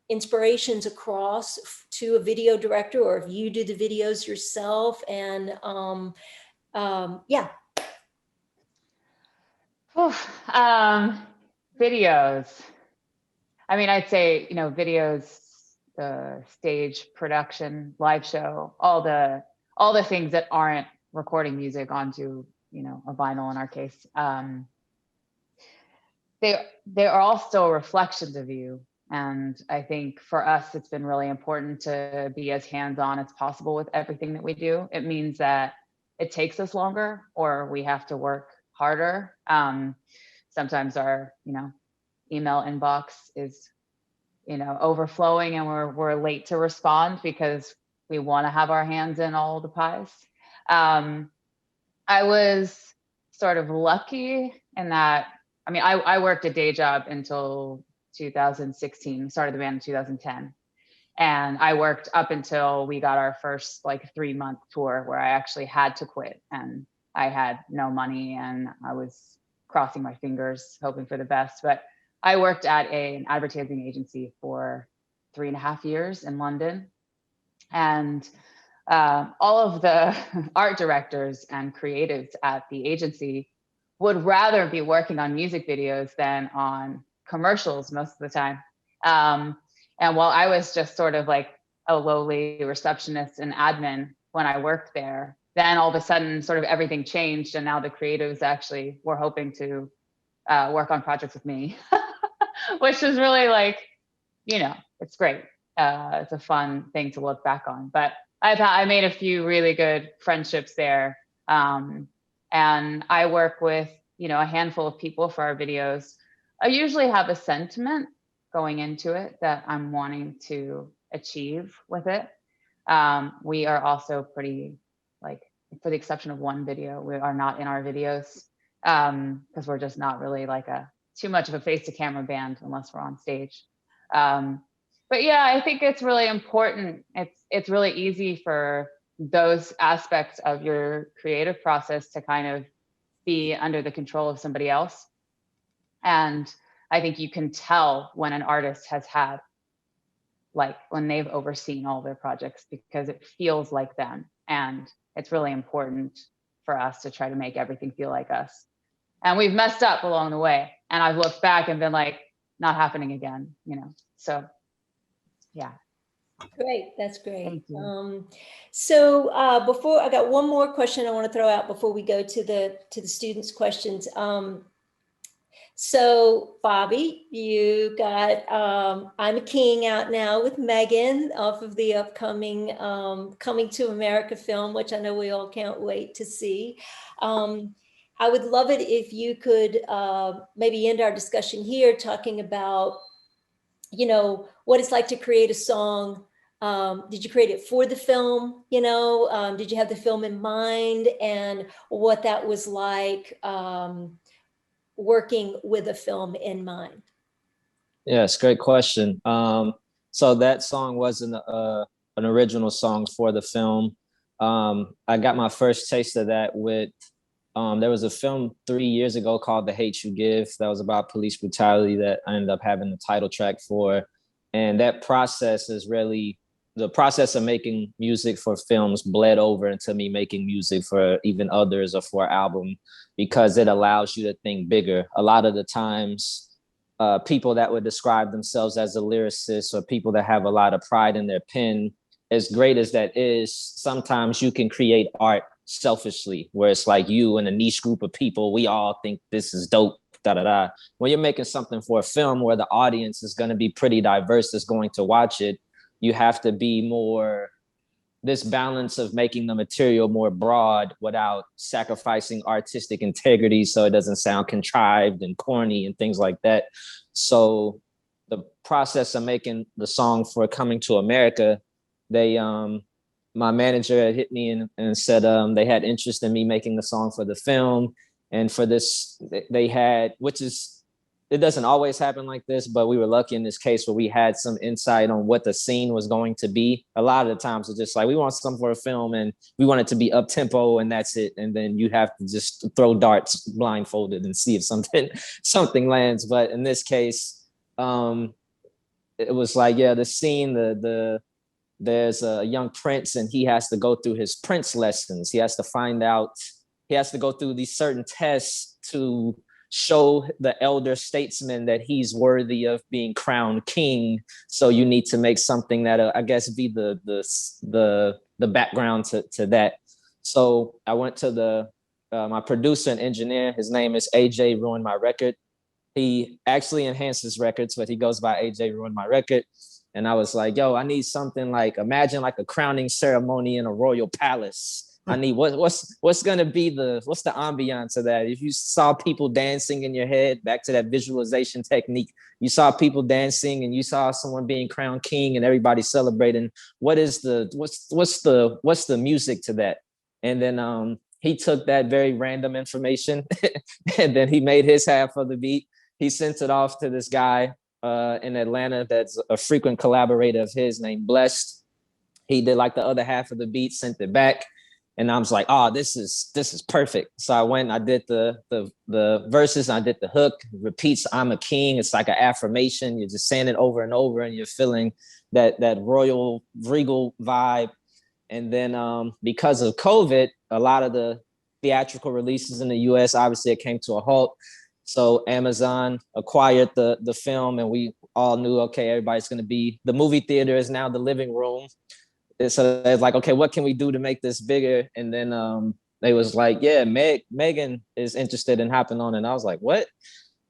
inspirations across to a video director, or if you do the videos yourself. And yeah. Videos. I mean, I'd say, videos, the stage production, live show, all the things that aren't recording music onto, a vinyl in our case. They are all still reflections of you. And I think for us, it's been really important to be as hands-on as possible with everything that we do. It means that it takes us longer, or we have to work harder. Sometimes our, email inbox is, overflowing, and we're late to respond because we want to have our hands in all the pies. I was sort of lucky in that, I mean, I worked a day job until 2016, started the band in 2010. And I worked up until we got our first 3-month tour, where I actually had to quit, and I had no money, and I was crossing my fingers, hoping for the best. But I worked at an advertising agency for 3.5 years in London. And all of the art directors and creatives at the agency would rather be working on music videos than on commercials most of the time. And while I was just sort of like a lowly receptionist and admin when I worked there, then all of a sudden sort of everything changed, and now the creatives actually were hoping to work on projects with me, which is really it's great. It's a fun thing to look back on. But I made a few really good friendships there. And I work with, a handful of people for our videos. I usually have a sentiment going into it that I'm wanting to achieve with it. We are also pretty, for the exception of one video, we are not in our videos because we're just not really too much of a face to camera band unless we're on stage. But yeah, I think it's really important. It's really easy for those aspects of your creative process to kind of be under the control of somebody else. And I think you can tell when an artist has had, when they've overseen all their projects, because it feels like them. And it's really important for us to try to make everything feel like us. And we've messed up along the way. And I've looked back and been like, not happening again, So yeah. Great, that's great. Thank you. So before, I got one more question I want to throw out before we go to the students' questions. So Bobby, you got I'm a King out now with Megan off of the upcoming Coming to America film, which I know we all can't wait to see. I would love it if you could maybe end our discussion here talking about, what it's like to create a song. Did you create it for the film? Did you have the film in mind, and what that was like working with a film in mind? Yes, great question. So that song wasn't an original song for the film. I got my first taste of that with, there was a film 3 years ago called The Hate U Give that was about police brutality that I ended up having the title track for. And that process is really, the process of making music for films bled over into me making music for even others or for an album, because it allows you to think bigger. A lot of the times, people that would describe themselves as a lyricist, or people that have a lot of pride in their pen, as great as that is, sometimes you can create art selfishly, where it's like you and a niche group of people, we all think this is dope, da-da-da. When you're making something for a film where the audience is going to be pretty diverse, is going to watch it, you have to be more, this balance of making the material more broad without sacrificing artistic integrity so it doesn't sound contrived and corny and things like that. So the process of making the song for Coming to America, they my manager had hit me and said they had interest in me making the song for the film. And for this, they had, which is it doesn't always happen like this, but we were lucky in this case where we had some insight on what the scene was going to be. A lot of the times it's just like, we want something for a film and we want it to be up tempo and that's it. And then you have to just throw darts blindfolded and see if something lands. But in this case, it was like, yeah, the scene, there's a young prince and he has to go through his prince lessons. He has to go through these certain tests to show the elder statesman that he's worthy of being crowned king. So you need to make something that I guess be the background to that. So I went to my producer and engineer. His name is AJ Ruined My Record. He actually enhances records, but he goes by AJ Ruined My Record. And I was like, yo, I need something like, imagine like a crowning ceremony in a royal palace. I need what's gonna be what's the ambiance of that? If you saw people dancing in your head, back to that visualization technique, you saw people dancing and you saw someone being crowned king and everybody celebrating. What's the music to that? And then he took that very random information and then he made his half of the beat. He sent it off to this guy in Atlanta that's a frequent collaborator of his named Blessed. He did like the other half of the beat, sent it back. And I was like, oh, this is perfect. So I went, I did the verses, I did the hook, repeats, I'm a king. It's like an affirmation. You're just saying it over and over and you're feeling that royal regal vibe. And then because of COVID, a lot of the theatrical releases in the US, obviously it came to a halt. So Amazon acquired the film and we all knew, okay, everybody's going to be, the movie theater is now the living room. So it's like, okay, what can we do to make this bigger? And then they was like, yeah, Megan is interested in hopping on. And I was like, what?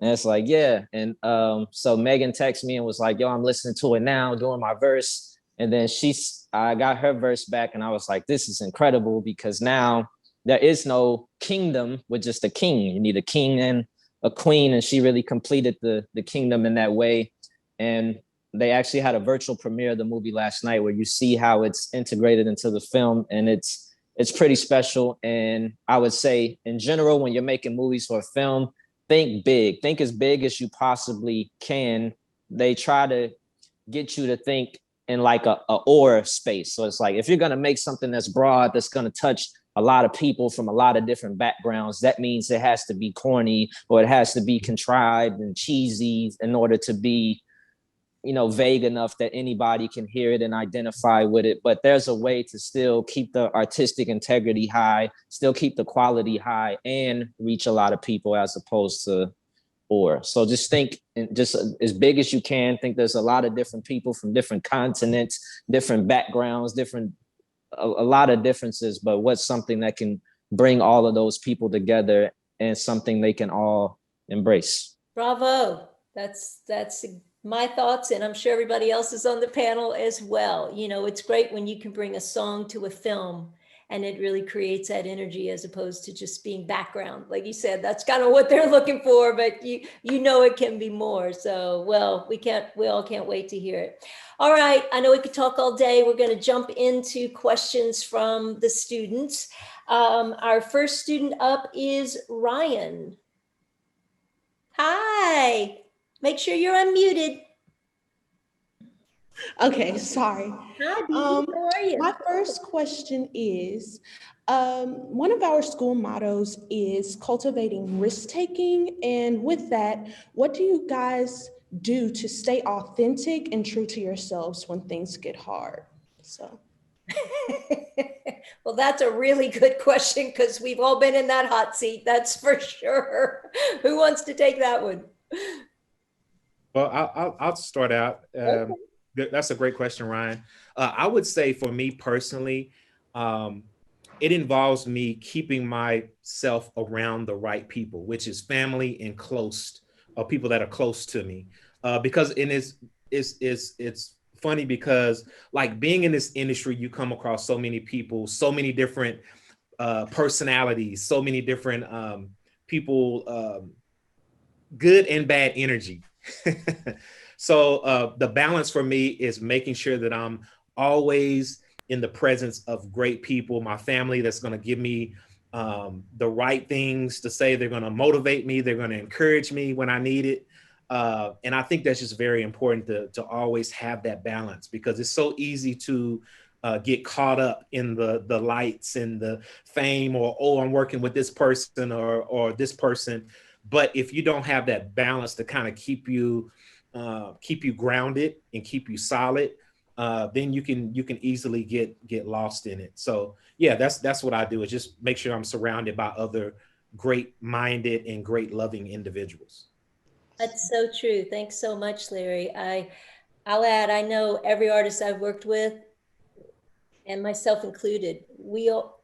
And it's like, yeah. And so Megan texted me and was like, yo, I'm listening to it now, doing my verse. And then I got her verse back and I was like, this is incredible because now there is no kingdom with just a king. You need a king and a queen. And she really completed the kingdom in that way. And they actually had a virtual premiere of the movie last night where you see how it's integrated into the film and it's pretty special. And I would say in general, when you're making movies for a film, think big, think as big as you possibly can. They try to get you to think in like a or space. So it's like, if you're going to make something that's broad, that's going to touch a lot of people from a lot of different backgrounds, that means it has to be corny or it has to be contrived and cheesy in order to be, vague enough that anybody can hear it and identify with it. But there's a way to still keep the artistic integrity high, still keep the quality high and reach a lot of people as opposed to or. So just think just as big as you can. Think there's a lot of different people from different continents, different backgrounds, a lot of differences, but what's something that can bring all of those people together and something they can all embrace. Bravo. That's my thoughts, and I'm sure everybody else is on the panel as well. It's great when you can bring a song to a film and it really creates that energy as opposed to just being background. Like you said, that's kind of what they're looking for, but it can be more. So, well, we all can't wait to hear it. All right, I know we could talk all day. We're going to jump into questions from the students. Our first student up is Ryan. Hi. Make sure you're unmuted. Okay, sorry. Hi, Dee. How are you? My first question is, one of our school mottos is cultivating risk-taking. And with that, what do you guys do to stay authentic and true to yourselves when things get hard? So. Well, that's a really good question because we've all been in that hot seat. That's for sure. Who wants to take that one? Well, I'll start out. Okay. That's a great question, Ryan. I would say for me personally, it involves me keeping myself around the right people, which is family and people that are close to me. Because it's funny because like being in this industry, you come across so many people, so many different personalities, so many different people, good and bad energy. So the balance for me is making sure that I'm always in the presence of great people, my family that's going to give me the right things to say. They're going to motivate me. They're going to encourage me when I need it. And I think that's just very important to always have that balance, because it's so easy to get caught up in the lights and the fame, or, oh, I'm working with this person or this person. But if you don't have that balance to kind of keep you grounded and keep you solid, then you can easily get lost in it. So yeah, that's what I do, is just make sure I'm surrounded by other great minded and great loving individuals. That's so true. Thanks so much, Larry. I'll add, I know every artist I've worked with, and myself included,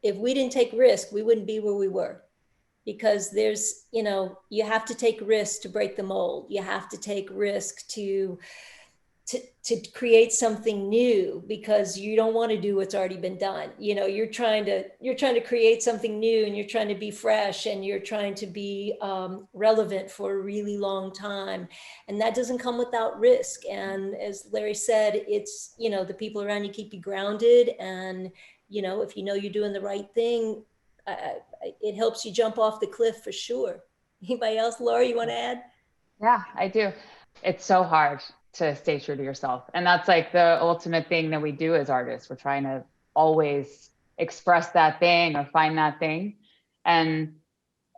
if we didn't take risk, we wouldn't be where we were. Because there's, you have to take risks to break the mold. You have to take risk to create something new, because you don't want to do what's already been done. You're trying to create something new, and you're trying to be fresh, and you're trying to be relevant for a really long time. And that doesn't come without risk. And as Larry said, it's, the people around you keep you grounded. And, if you're doing the right thing, it helps you jump off the cliff for sure. Anybody else? Laura, you want to add? Yeah, I do. It's so hard to stay true to yourself. And that's like the ultimate thing that we do as artists. We're trying to always express that thing or find that thing. And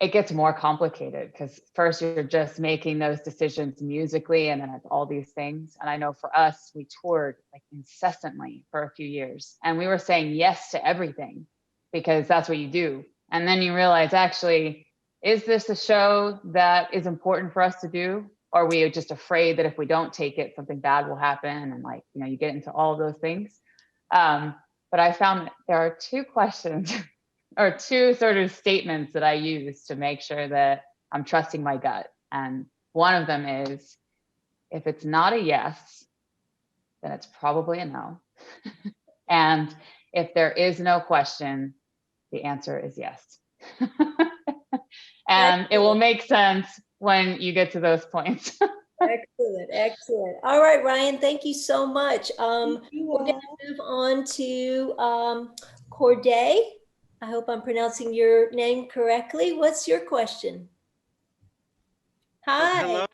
it gets more complicated, because first you're just making those decisions musically, and then it's all these things. And I know for us, we toured like incessantly for a few years, and we were saying yes to everything because that's what you do. And then you realize, actually, is this a show that is important for us to do? Or are we just afraid that if we don't take it, something bad will happen? And like, you get into all of those things. But I found that there are two questions or two sort of statements that I use to make sure that I'm trusting my gut. And one of them is, if it's not a yes, then it's probably a no. And if there is no question, the answer is yes. And it will make sense when you get to those points. Excellent, excellent. All right, Ryan, thank you so much. We're all. going to move on to Corday. I hope I'm pronouncing your name correctly. What's your question? Hi. Hello.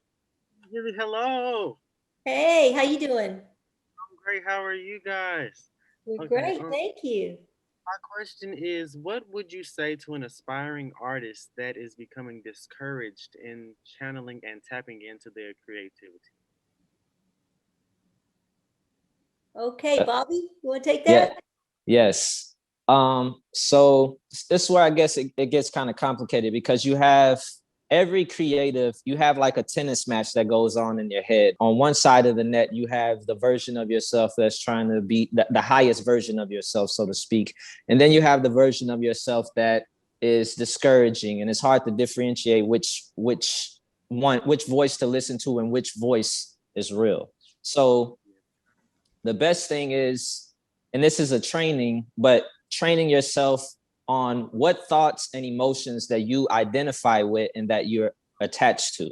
Hello. Hey, how you doing? I'm great. How are you guys? We're Okay, great, thank you. My question is, what would you say to an aspiring artist that is becoming discouraged in channeling and tapping into their creativity? Okay, Bobby, you want to take Yeah. that? Yes. So this is where I guess it gets kind of complicated, because you have every creative, you have like a tennis match that goes on in your head. On one side of the net, you have the version of yourself that's trying to be the highest version of yourself, so to speak. And then you have the version of yourself that is discouraging, and it's hard to differentiate which voice to listen to and which voice is real. So the best thing is, and this is a training, but training yourself on what thoughts and emotions that you identify with and that you're attached to.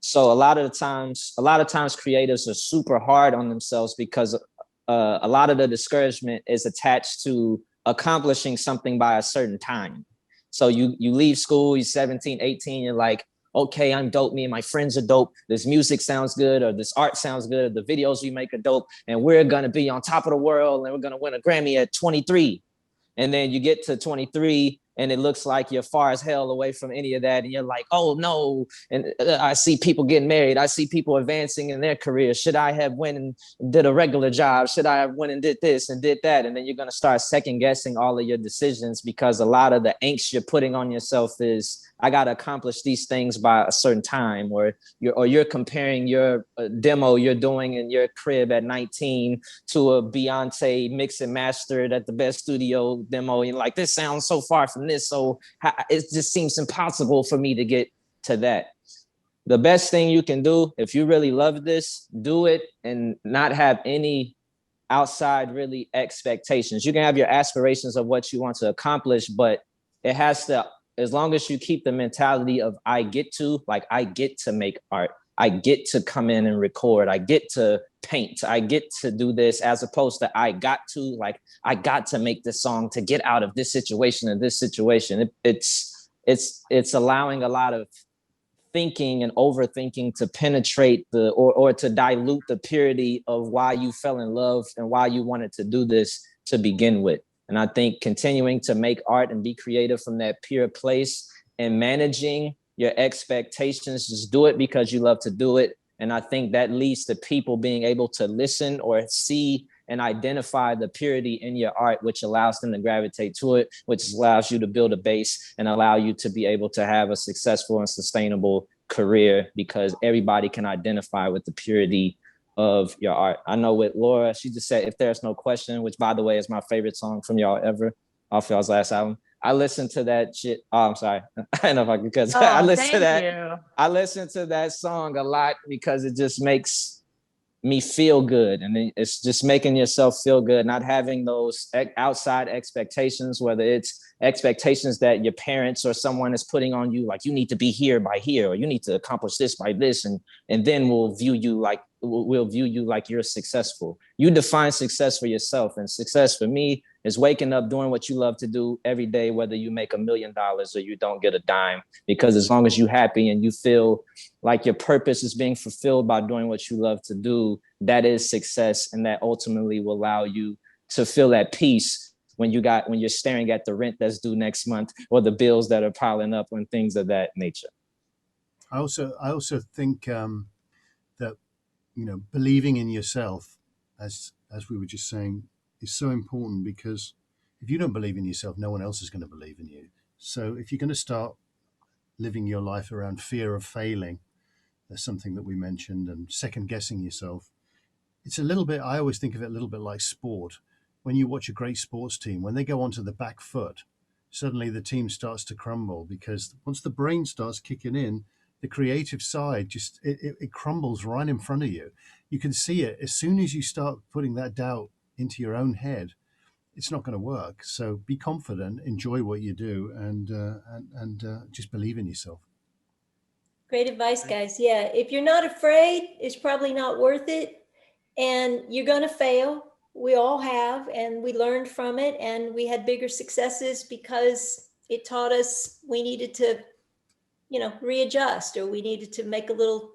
So a lot of times creatives are super hard on themselves, because a lot of the discouragement is attached to accomplishing something by a certain time. So you leave school, you're 17, 18, you're like, okay, I'm dope, me and my friends are dope, this music sounds good, or this art sounds good, or the videos we make are dope, and we're gonna be on top of the world, and we're gonna win a Grammy at 23. And then you get to 23 and it looks like you're far as hell away from any of that. And you're like, oh no. And I see people getting married. I see people advancing in their career. Should I have went and did a regular job? Should I have went and did this and did that? And then you're going to start second guessing all of your decisions, because a lot of the angst you're putting on yourself is, I got to accomplish these things by a certain time, or you're comparing your demo you're doing in your crib at 19 to a Beyonce mix and mastered at the best studio demo. And like, this sounds so far from this. So it just seems impossible for me to get to that. The best thing you can do, if you really love this, do it and not have any outside really expectations. You can have your aspirations of what you want to accomplish, but it has to, as long as you keep the mentality of I get to make art, I get to come in and record, I get to paint, I get to do this, as opposed to I got to make this song to get out of this situation and this situation. It's allowing a lot of thinking and overthinking to penetrate or to dilute the purity of why you fell in love and why you wanted to do this to begin with. And I think continuing to make art and be creative from that pure place and managing your expectations, just do it because you love to do it. And I think that leads to people being able to listen or see and identify the purity in your art, which allows them to gravitate to it, which allows you to build a base and allow you to be able to have a successful and sustainable career, because everybody can identify with the purity of your art. I know with Laura, she just said, "If There's No Question," which by the way is my favorite song from y'all ever, off y'all's last album. I listened to that shit. Oh, I'm sorry. I don't know if I could, because I listen to that. I listen to that song a lot because it just makes me feel good, and it's just making yourself feel good, not having those outside expectations, whether it's expectations that your parents or someone is putting on you, like you need to be here by here, or you need to accomplish this by this, and then we'll view you like you're successful. You define success for yourself, and success for me is waking up doing what you love to do every day, whether you make $1 million or you don't get a dime, because as long as you're happy and you feel like your purpose is being fulfilled by doing what you love to do, that is success. And that ultimately will allow you to feel at peace when you're staring at the rent that's due next month, or the bills that are piling up, and things of that nature. I also think that, you know, believing in yourself, as we were just saying, is so important, because if you don't believe in yourself, no one else is going to believe in you. So if you're going to start living your life around fear of failing, there's something that we mentioned, and second guessing yourself, it's a little bit, I always think of it a little bit like sport. When you watch a great sports team, when they go onto the back foot, suddenly the team starts to crumble, because once the brain starts kicking in, the creative side just, it crumbles right in front of you. You can see it. As soon as you start putting that doubt into your own head, it's not going to work. So be confident, enjoy what you do, and just believe in yourself. Great advice, guys. Yeah, if you're not afraid, it's probably not worth it. And you're going to fail. We all have, and we learned from it, and we had bigger successes because it taught us we needed to, you know, readjust, or we needed to make a little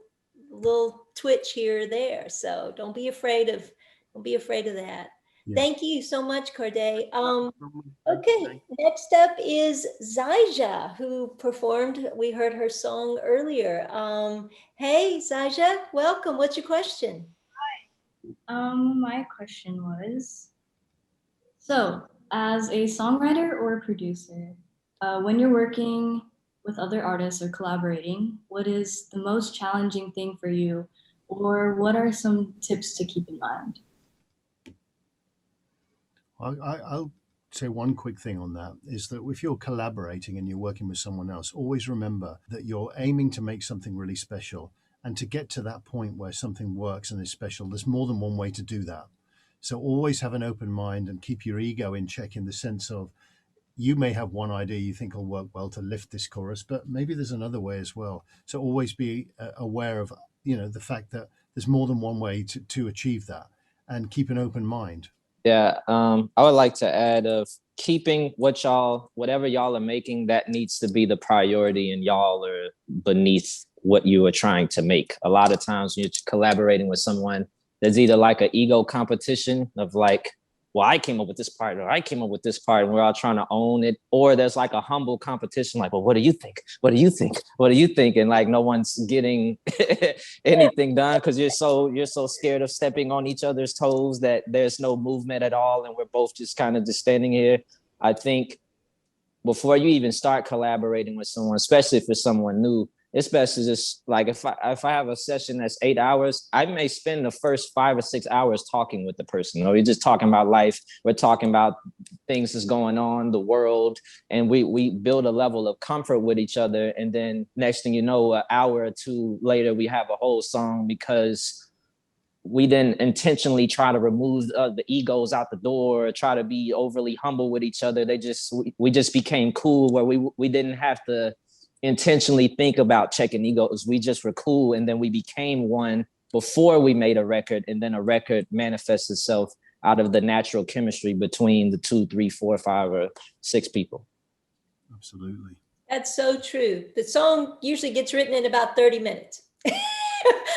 twitch here or there. So don't be afraid of that. Yeah. Thank you so much, Corday. Okay, next up is Zyja, who performed. We heard her song earlier. Hey, Zyja, welcome. What's your question? My question was, so as a songwriter or a producer, when you're working with other artists or collaborating, what is the most challenging thing for you, or what are some tips to keep in mind? I'll say one quick thing on that, is that if you're collaborating and you're working with someone else, always remember that you're aiming to make something really special. And to get to that point where something works and is special, there's more than one way to do that. So always have an open mind and keep your ego in check, in the sense of, you may have one idea you think will work well to lift this chorus, but maybe there's another way as well. So always be aware of, you know, the fact that there's more than one way to achieve that, and keep an open mind. Yeah, I would like to add of keeping whatever y'all are making, that needs to be the priority, and y'all are beneath what you are trying to make. A lot of times when you're collaborating with someone, there's either like an ego competition of like, well, I came up with this part, or I came up with this part, and we're all trying to own it. Or there's like a humble competition, like, well, what do you think? What do you think? What do you think? And like, no one's getting anything done because you're so scared of stepping on each other's toes that there's no movement at all. And we're both just kind of just standing here. I think before you even start collaborating with someone, especially if it's someone new, it's best to just, like, if I have a session that's 8 hours, I may spend the first 5 or 6 hours talking with the person. Or we're just talking about life. We're talking about things that's going on, the world, and we build a level of comfort with each other. And then next thing you know, an hour or two later, we have a whole song, because we didn't intentionally try to remove the egos out the door, or try to be overly humble with each other. We just became cool, where we didn't have to intentionally think about checking egos. We just were cool, and then we became one before we made a record, and then a record manifests itself out of the natural chemistry between the 2, 3, 4, 5, or 6 people. Absolutely. That's so true. The song usually gets written in about 30 minutes.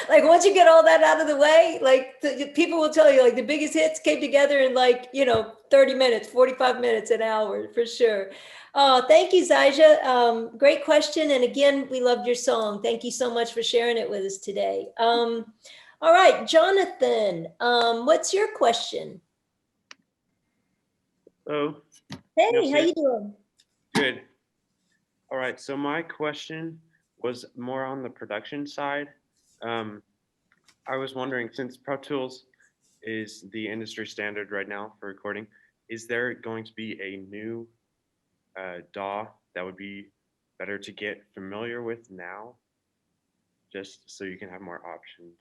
Like once you get all that out of the way, like people will tell you like the biggest hits came together in like, 30 minutes, 45 minutes, an hour for sure. Oh, thank you, Zaija. Great question. And again, we loved your song. Thank you so much for sharing it with us today. All right, Jonathan, what's your question? Hello. Hey, how you doing? Good. All right. So my question was more on the production side. I was wondering, since Pro Tools is the industry standard right now for recording, is there going to be a new DAW that would be better to get familiar with now, just so you can have more options?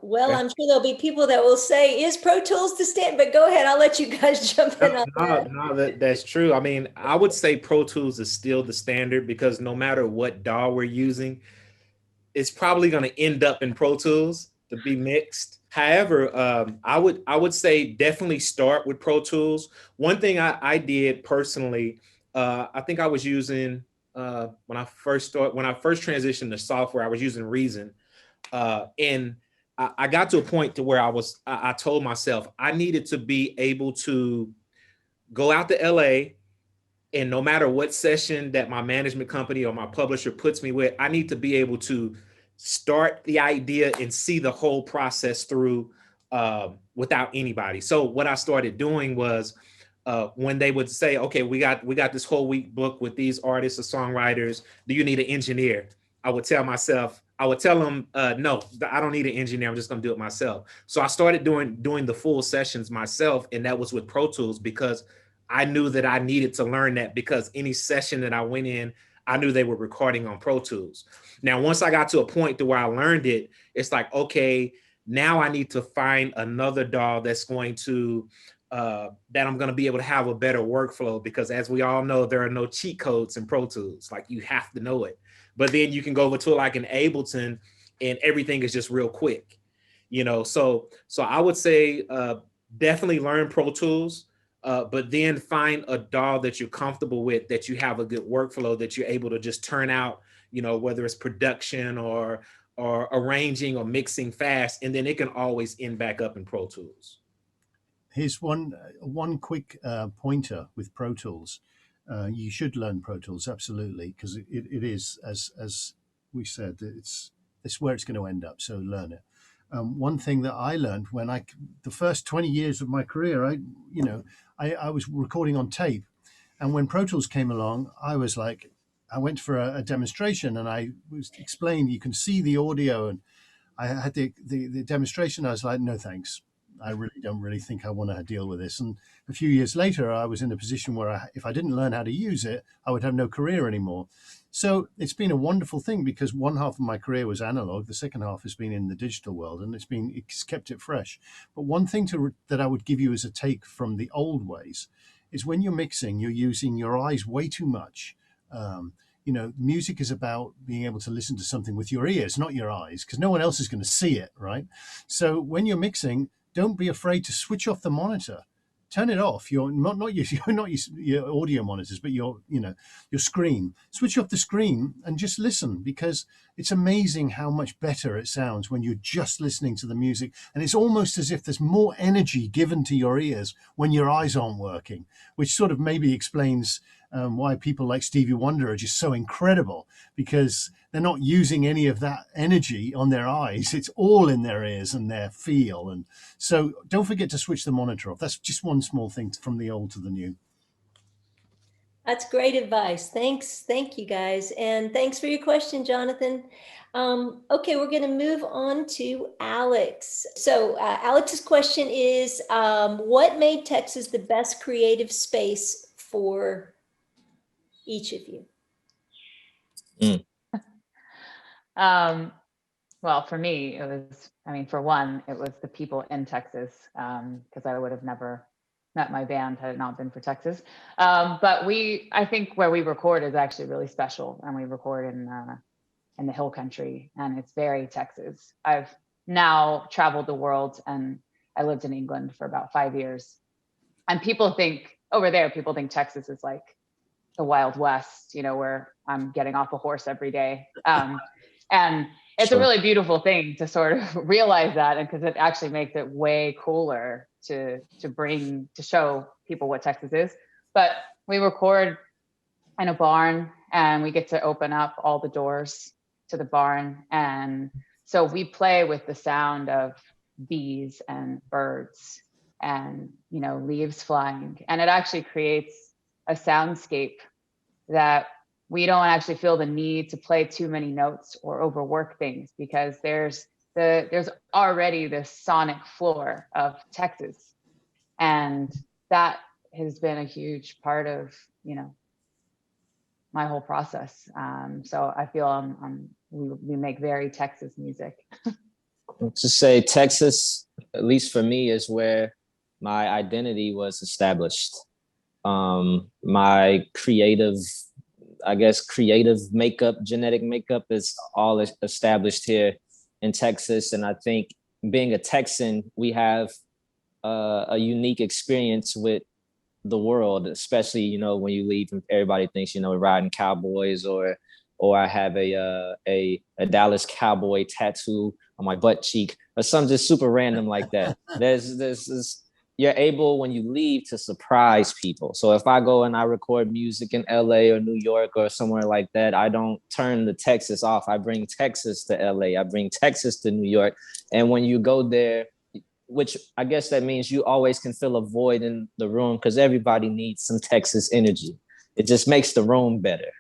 Well, I'm sure there'll be people that will say, is Pro Tools the standard? But go ahead, I'll let you guys jump in on that. No, that's true. I mean, I would say Pro Tools is still the standard because no matter what DAW we're using, it's probably going to end up in Pro Tools to be mixed. However, I would say definitely start with Pro Tools. One thing I did personally, I think I was using when I first transitioned to software, I was using Reason, and I got to a point to where I told myself I needed to be able to go out to LA, and no matter what session that my management company or my publisher puts me with, I need to be able to start the idea and see the whole process through without anybody. So what I started doing was when they would say, okay, we got this whole week booked with these artists or songwriters, do you need an engineer? I would tell them, no, I don't need an engineer. I'm just going to do it myself. So I started doing the full sessions myself. And that was with Pro Tools because I knew that I needed to learn that, because any session that I went in, I knew they were recording on Pro Tools. Now, once I got to a point to where I learned it, it's like, okay, now I need to find another DAW that's going to, that I'm going to be able to have a better workflow, because as we all know, there are no cheat codes in Pro Tools. Like, you have to know it. But then you can go over to like an Ableton and everything is just real quick, So I would say definitely learn Pro Tools. But then find a DAW that you're comfortable with, that you have a good workflow, that you're able to just turn out, whether it's production or arranging or mixing fast, and then it can always end back up in Pro Tools. Here's one quick pointer with Pro Tools. You should learn Pro Tools, absolutely, because it is, as we said, it's where it's going to end up. So learn it. One thing that I learned when the first 20 years of my career, I was recording on tape, and when Pro Tools came along, I was like, I went for a demonstration, and I was explained, you can see the audio, and I had the demonstration. I was like, no, thanks. I really don't think I want to deal with this. And a few years later, I was in a position where if I didn't learn how to use it, I would have no career anymore. So it's been a wonderful thing, because one half of my career was analog. The second half has been in the digital world, and it's kept it fresh. But one thing that I would give you as a take from the old ways is when you're mixing, you're using your eyes way too much. Music is about being able to listen to something with your ears, not your eyes, because no one else is going to see it, right? So when you're mixing, don't be afraid to switch off the monitor. Turn it off. You're not your audio monitors, but your screen. Switch off the screen and just listen, because it's amazing how much better it sounds when you're just listening to the music. And it's almost as if there's more energy given to your ears when your eyes aren't working, which sort of maybe explains why people like Stevie Wonder are just so incredible, because they're not using any of that energy on their eyes. It's all in their ears and their feel. And so don't forget to switch the monitor off. That's just one small thing from the old to the new. That's great advice. Thanks. Thank you, guys. And thanks for your question, Jonathan. Okay, we're going to move on to Alex. So Alex's question is, what made Texas the best creative space for each of you? Well, for me, it was, for one, it was the people in Texas, because I would have never met my band had it not been for Texas. But I think where we record is actually really special, and we record in the Hill Country, and it's very Texas. I've now traveled the world, and I lived in England for about 5 years. And people think Texas is like the Wild West, where I'm getting off a horse every day. And it's a Sure. really beautiful thing to sort of realize that, and because it actually makes it way cooler to show people what Texas is. But we record in a barn, and we get to open up all the doors to the barn, and so we play with the sound of bees and birds and leaves flying, and it actually creates a soundscape that we don't actually feel the need to play too many notes or overwork things, because there's already this sonic floor of Texas, and that has been a huge part of my whole process. So I feel we make very Texas music. To say Texas, at least for me, is where my identity was established. My creative makeup, genetic makeup is all established here in Texas. And I think being a Texan, we have a unique experience with the world, especially, when you leave and everybody thinks, riding cowboys, or I have a Dallas Cowboy tattoo on my butt cheek, or something just super random like that. There's you're able, when you leave, to surprise people. So if I go and I record music in LA or New York or somewhere like that, I don't turn the Texas off. I bring Texas to LA. I bring Texas to New York. And when you go there, which I guess that means you always can feel a void in the room, because everybody needs some Texas energy. It just makes the room better.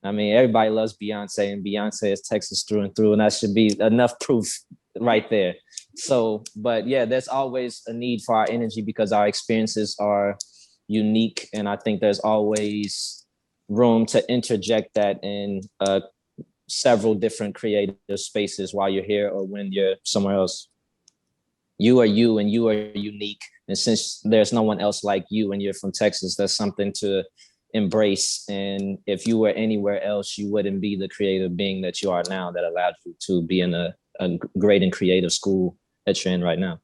I mean, everybody loves Beyonce, and Beyonce is Texas through and through, and that should be enough proof right there. So, but yeah, there's always a need for our energy because our experiences are unique. And I think there's always room to interject that in several different creative spaces while you're here or when you're somewhere else. You are you, and you are unique. And since there's no one else like you and you're from Texas, that's something to embrace. And if you were anywhere else, you wouldn't be the creative being that you are now, that allowed you to be in a great and creative school that you're in right now.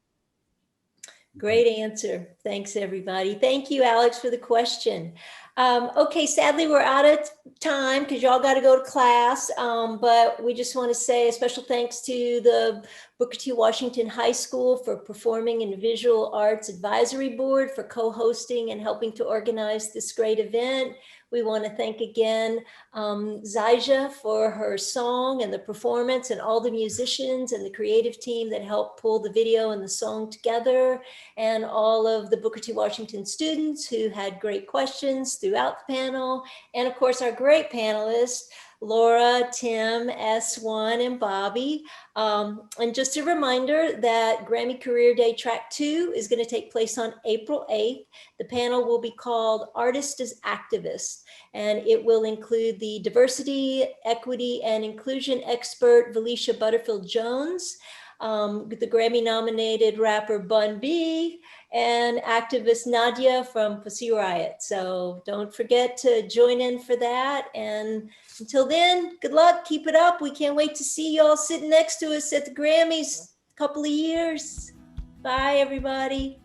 Great answer. Thanks, everybody. Thank you, Alex, for the question. Okay, sadly, we're out of time because y'all got to go to class. But we just want to say a special thanks to the Booker T. Washington High School for Performing and Visual Arts Advisory Board for co-hosting and helping to organize this great event. We want to thank again XYZSA for her song and the performance, and all the musicians and the creative team that helped pull the video and the song together, and all of the Booker T. Washington students who had great questions throughout the panel, and of course our great panelists, Laura, Tim, S1, and Bobby. And just a reminder that Grammy Career Day Track 2 is going to take place on April 8th. The panel will be called Artist as Activist, and it will include the diversity, equity, and inclusion expert, Valicia Butterfield-Jones, the Grammy-nominated rapper Bun B, and activist Nadia from Pussy Riot. So don't forget to join in for that. And until then, good luck, keep it up. We can't wait to see y'all sitting next to us at the Grammys in a couple of years. Bye, everybody.